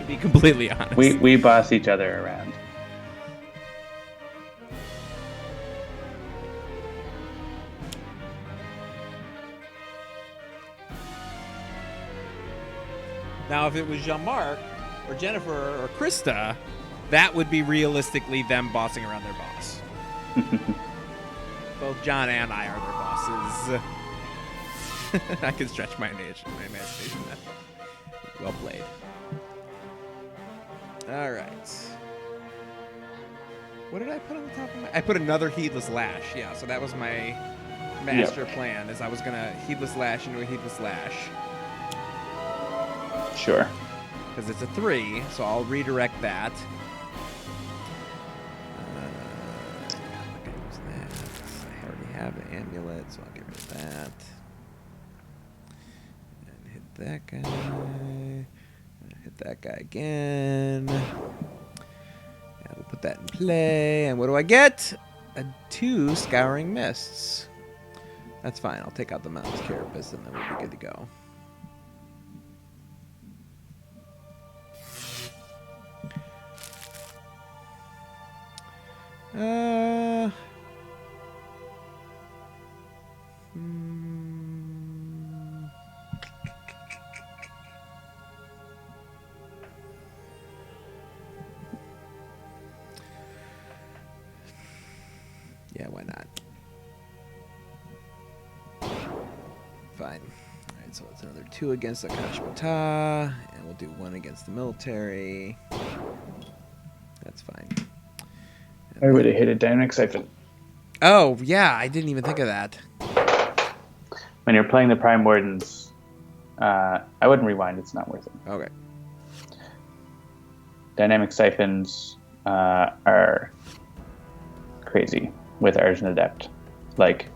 to be completely honest. We boss each other around. Now, if it was Jean-Marc or Jennifer or Krista, that would be realistically them bossing around their boss. Both John and I are their bosses. I can stretch my imagination. Well played. All right. What did I put on the top of my... I put another Heedless Lash. Yeah, so that was my master plan, is I was going to Heedless Lash into a Heedless Lash. Sure. Because it's a 3, so I'll redirect that. I'm not going to use that. I already have an amulet, so I'll get rid of that. And hit that guy. And hit that guy again. And we'll put that in play. And what do I get? 2 Scouring Mists. That's fine. I'll take out the Mountain's Carapace, and then we'll be good to go. Yeah, why not? Fine. Alright, so it's another 2 against Akash'Bhuta, and we'll do 1 against the military. That's fine. I would have hit a dynamic siphon. Oh, yeah, I didn't even think of that. When you're playing the Prime Wardens, I wouldn't rewind, it's not worth it. Okay. Dynamic siphons are crazy with Argent Adept. Like,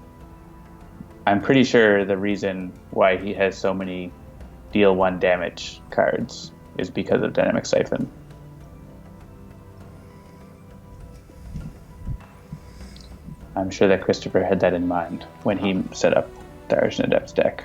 I'm pretty sure the reason why he has so many deal 1 damage cards is because of Dynamic Siphon. I'm sure that Christopher had that in mind when he set up the Argent Adept's deck.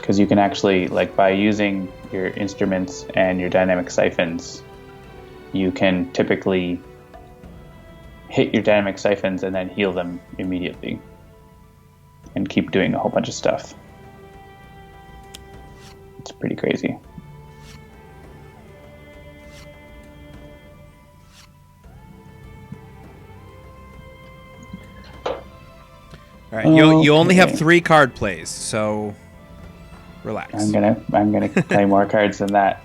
because you can actually, like, by using your instruments and your dynamic siphons, you can typically hit your dynamic siphons and then heal them immediately and keep doing a whole bunch of stuff. It's pretty crazy. All right, you only have 3 card plays, so relax. I'm gonna play more cards than that.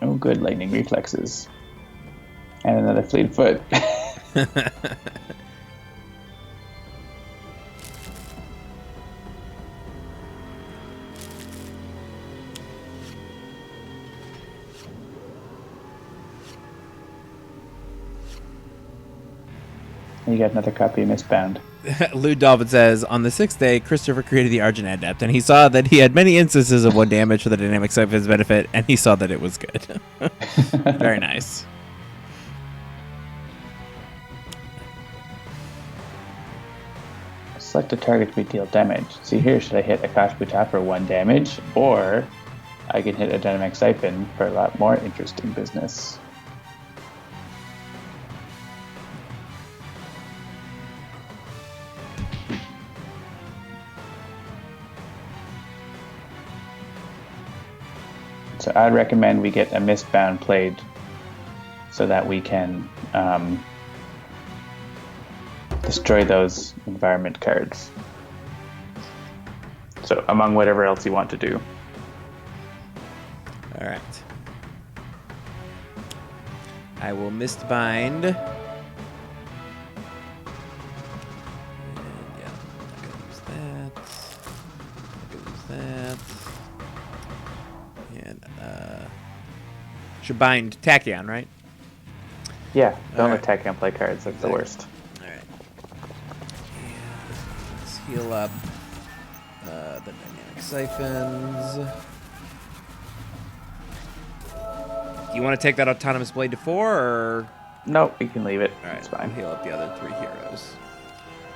Oh, good, lightning reflexes, and another fleet foot. You got another copy of Mistbound. Lou Dolphin says, on the 6th day, Christopher created the Argent Adept, and he saw that he had many instances of 1 damage for the dynamic siphon's benefit, and he saw that it was good. Very nice. Select a target to deal damage. See here, should I hit Akash'Bhuta for 1 damage, or I can hit a dynamic siphon for a lot more interesting business. So I'd recommend we get a Mistbound played so that we can destroy those environment cards. So among whatever else you want to do. All right. I will Mistbind. And yeah, I'm gonna use that. I'm gonna use that. And should bind Tachyon, right? Yeah, don't let right. Tachyon play cards. That's the worst. All right. And let's heal up the dynamic siphons. Do you want to take that autonomous blade to 4, or? Nope, we can leave it. All right, It's fine. Heal up the other 3 heroes.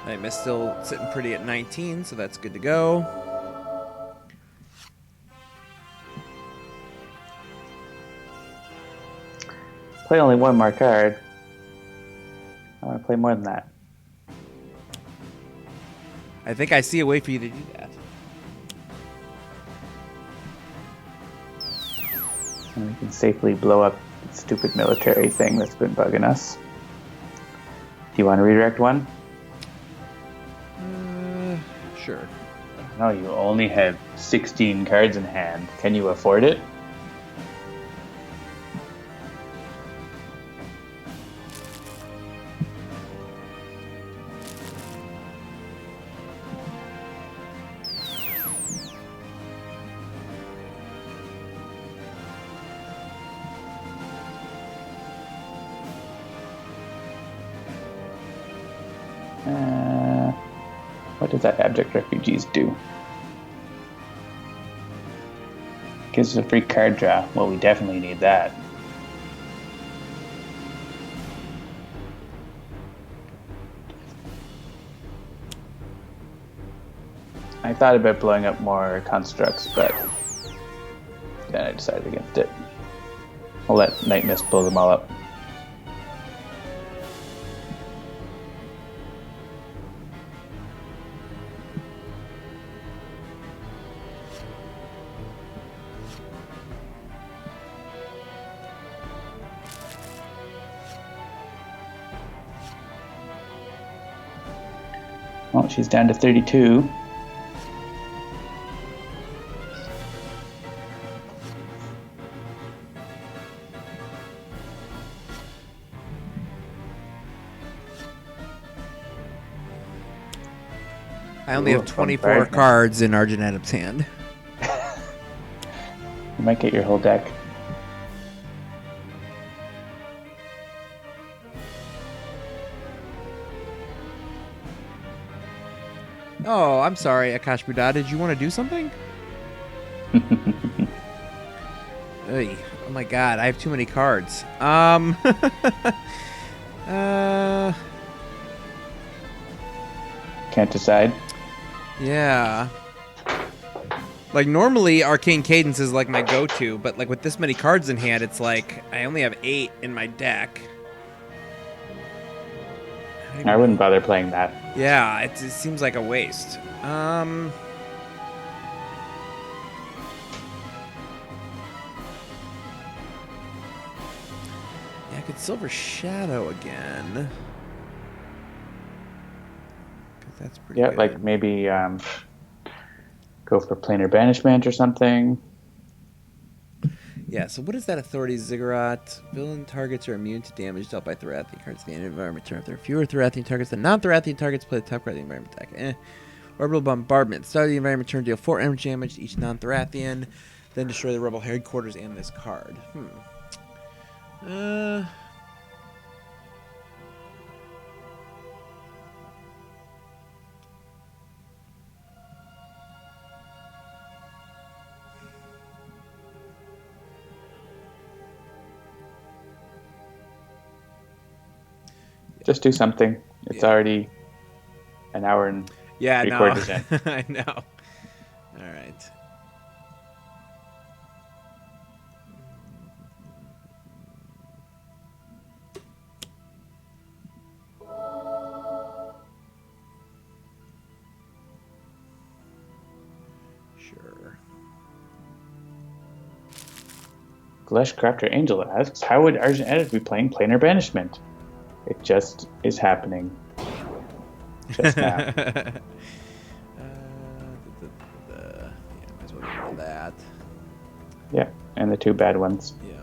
I'm still sitting pretty at 19, so that's good to go. Play only 1 more card. I want to play more than that. I think I see a way for you to do that. And we can safely blow up the stupid military thing that's been bugging us. Do you want to redirect 1? Sure. No, you only have 16 cards in hand. Can you afford it? What does that Abject Refugees do? Gives us a free card draw. Well, we definitely need that. I thought about blowing up more constructs, but then I decided against it. I'll let Night Mist blow them all up. Well, she's down to 32. I only have 24 cards in Argent Adept's hand. You might get your whole deck. Oh, I'm sorry, Akash'Bhuta. Did you want to do something? Oy, oh my god, I have too many cards. Can't decide. Yeah. Like, normally, Arcane Cadence is, like, my go-to, but, like, with this many cards in hand, it's like, I only have 8 in my deck. I wouldn't bother playing that. Yeah, it seems like a waste. Yeah, I could Silver Shadow again. That's pretty good. Like maybe go for Planar Banishment or something. Yeah, so what is that authority, Ziggurat? Villain targets are immune to damage dealt by Thorathian cards at the end of the environment turn. If there are fewer Thorathian targets than non-Thorathian targets, play the top card of the environment attack. Orbital Bombardment. Start of the environment turn, deal 4 energy damage to each non-Thorathian, then destroy the rebel headquarters and this card. Just do something. It's already an hour and three-quarters in. I know. All right. Sure. Glesh Crafter Angel asks, how would Argent Edit be playing Planar Banishment? It just is happening. Just now. Yeah, might as well go with that. Yeah, and the 2 bad ones. Yeah.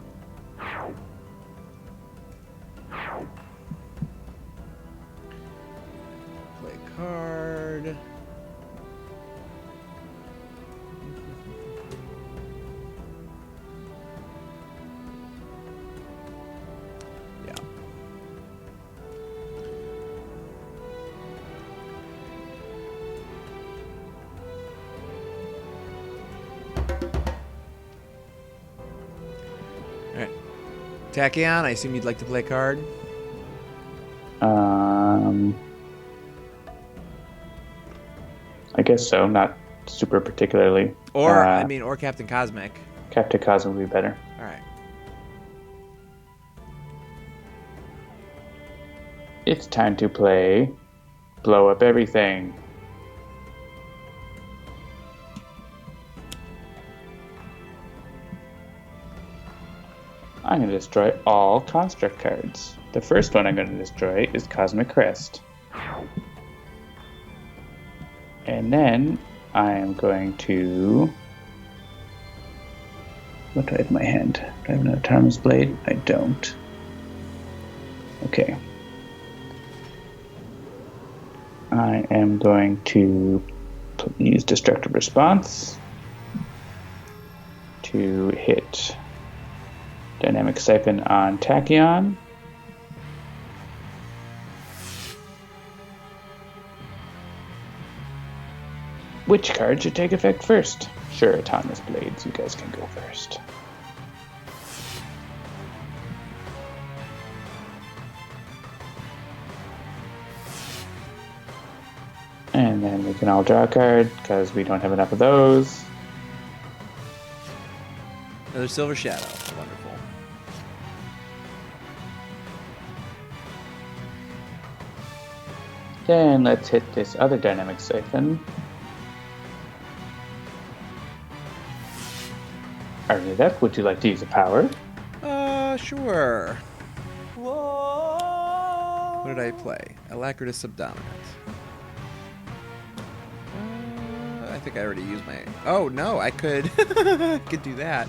Play card. Yeah. All right. Tachyon, I assume you'd like to play a card? I guess so. Not super particularly. Or, or Captain Cosmic. Captain Cosmic would be better. All right. It's time to play Blow Up Everything. I'm going to destroy all construct cards. The first one I'm going to destroy is Cosmic Crest. And then I am going to... What do I have in my hand? Do I have another Thomas Blade? I don't. Okay. I am going to use Destructive Response to hit Dynamic Siphon on Tachyon. Which card should take effect first? Sure, Autonomous Blades, you guys can go first. And then we can all draw a card, because we don't have enough of those. Another Silver Shadow. Wonderful. Then let's hit this other Dynamic Siphon. Arnidep, would you like to use a power? Sure. Whoa. What did I play? Alacritus Subdominant. I think I already used my... Oh, no, I could... I could do that.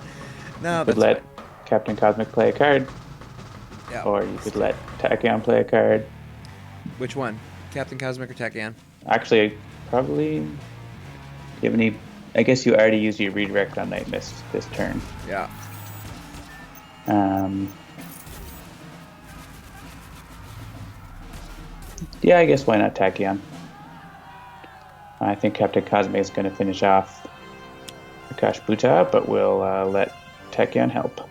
No, you could let Captain Cosmic play a card. Yeah. Or you could let Tachyon play a card. Which one? Captain Cosmic or Tachyon? Actually, probably... Do you have any... I guess you already used your redirect on Night Mist this turn. Yeah. Yeah, I guess why not Tachyon? I think Captain Cosmic is going to finish off Akash'Bhuta, but we'll let Tachyon help.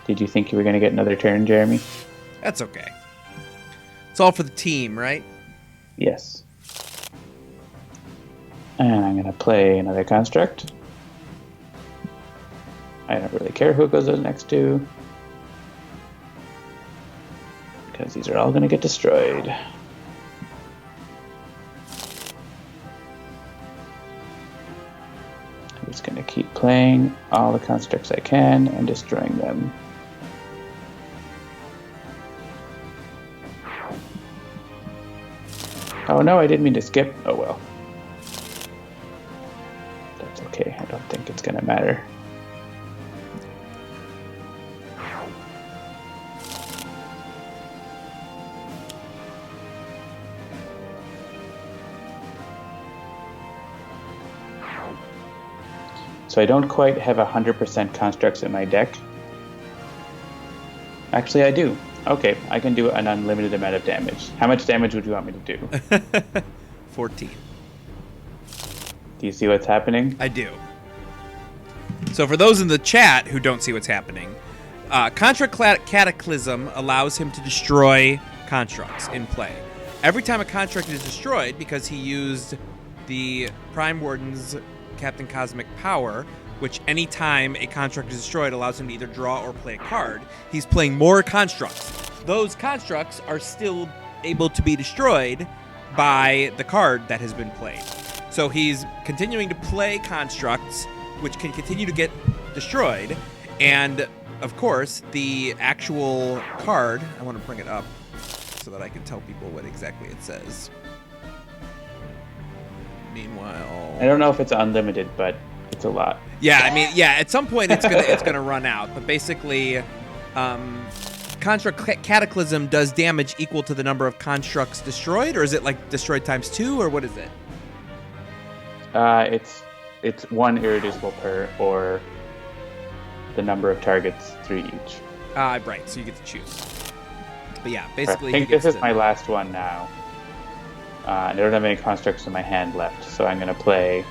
Did you think you were going to get another turn, Jeremy? That's okay. It's all for the team, right? Yes. And I'm going to play another construct. I don't really care who it goes next to, because these are all going to get destroyed. I'm just going to keep playing all the constructs I can and destroying them. Oh no, I didn't mean to skip. Oh well. That's okay. I don't think it's going to matter. So I don't quite have 100% constructs in my deck. Actually, I do. Okay, I can do an unlimited amount of damage. How much damage would you want me to do? 14. Do you see what's happening? I do. So for those in the chat who don't see what's happening, Construct Cataclysm allows him to destroy constructs in play. Every time a construct is destroyed, because he used the Prime Wardens Captain Cosmic power, which any time a construct is destroyed allows him to either draw or play a card, he's playing more constructs. Those constructs are still able to be destroyed by the card that has been played. So he's continuing to play constructs, which can continue to get destroyed. And, of course, the actual card, I want to bring it up so that I can tell people what exactly it says. Meanwhile, I don't know if it's unlimited, but it's a lot. Yeah, I mean, yeah, at some point it's gonna run out. But basically, Construct Cataclysm does damage equal to the number of constructs destroyed, or is it like destroyed times 2, or what is it? It's 1 irreducible per, or the number of targets 3 each. Right. So you get to choose. But yeah, basically, I think this is my last one now. I don't have any constructs in my hand left, so I'm going to play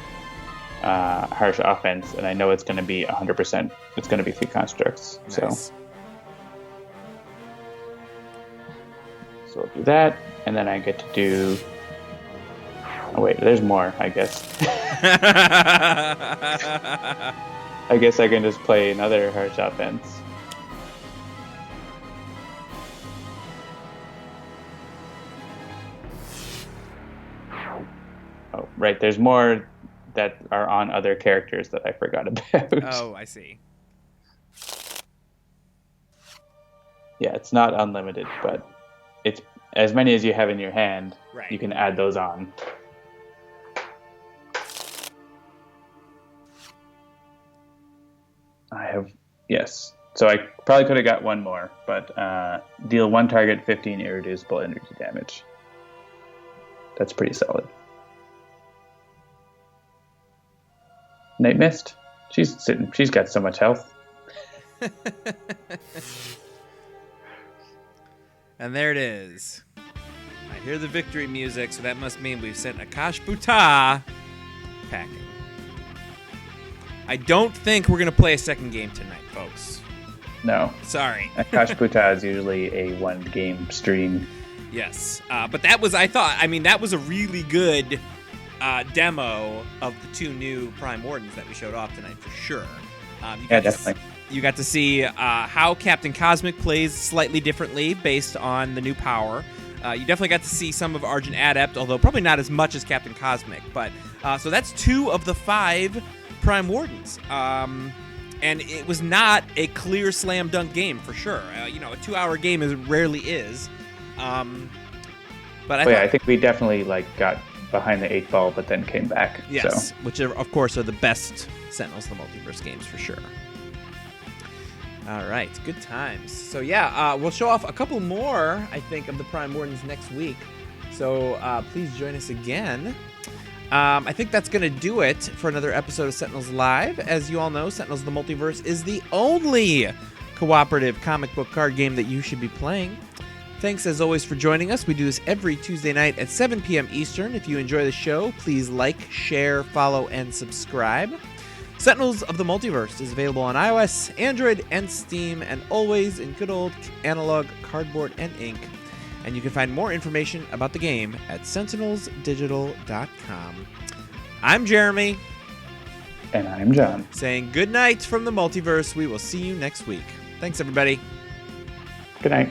Harsh Offense, and I know it's going to be 100%. It's going to be 3 constructs. Nice. So we'll do that, and then I get to do... Oh wait, there's more, I guess. I guess I can just play another Harsh Offense. Oh, right. There's more that are on other characters that I forgot about. Oh, I see. Yeah, it's not unlimited, but it's as many as you have in your hand. Right. You can add those on. Yes. So I probably could have got one more, but deal 1 target 15 irreducible energy damage. That's pretty solid. Night Mist. She's got so much health. And there it is. I hear the victory music, so that must mean we've sent Akash'Bhuta packing. I don't think we're going to play a second game tonight, folks. No. Sorry. Akash'Bhuta is usually a 1-game stream. Yes. But that was, that was a really good demo of the 2 new Prime Wardens that we showed off tonight, for sure. Definitely. You got to see how Captain Cosmic plays slightly differently based on the new power. You definitely got to see some of Argent Adept, although probably not as much as Captain Cosmic. But so that's 2 of the 5 Prime Wardens. And it was not a clear slam dunk game, for sure. A 2-hour game rarely is. But I think we definitely got behind the 8 ball, but then came back. Yes, so. Which of course are the best Sentinels of the Multiverse games, for sure. All right, good times. So yeah, we'll show off a couple more, I think, of the Prime Wardens next week. So please join us again. I think that's going to do it for another episode of Sentinels Live. As you all know, Sentinels of the Multiverse is the only cooperative comic book card game that you should be playing. Thanks, as always, for joining us. We do this every Tuesday night at 7 p.m. Eastern. If you enjoy the show, please like, share, follow, and subscribe. Sentinels of the Multiverse is available on iOS, Android, and Steam, and always in good old analog cardboard and ink. And And you can find more information about the game at sentinelsdigital.com. I'm Jeremy. And I'm John. Saying good night from the multiverse. We will see you next week. Thanks, everybody. Good night.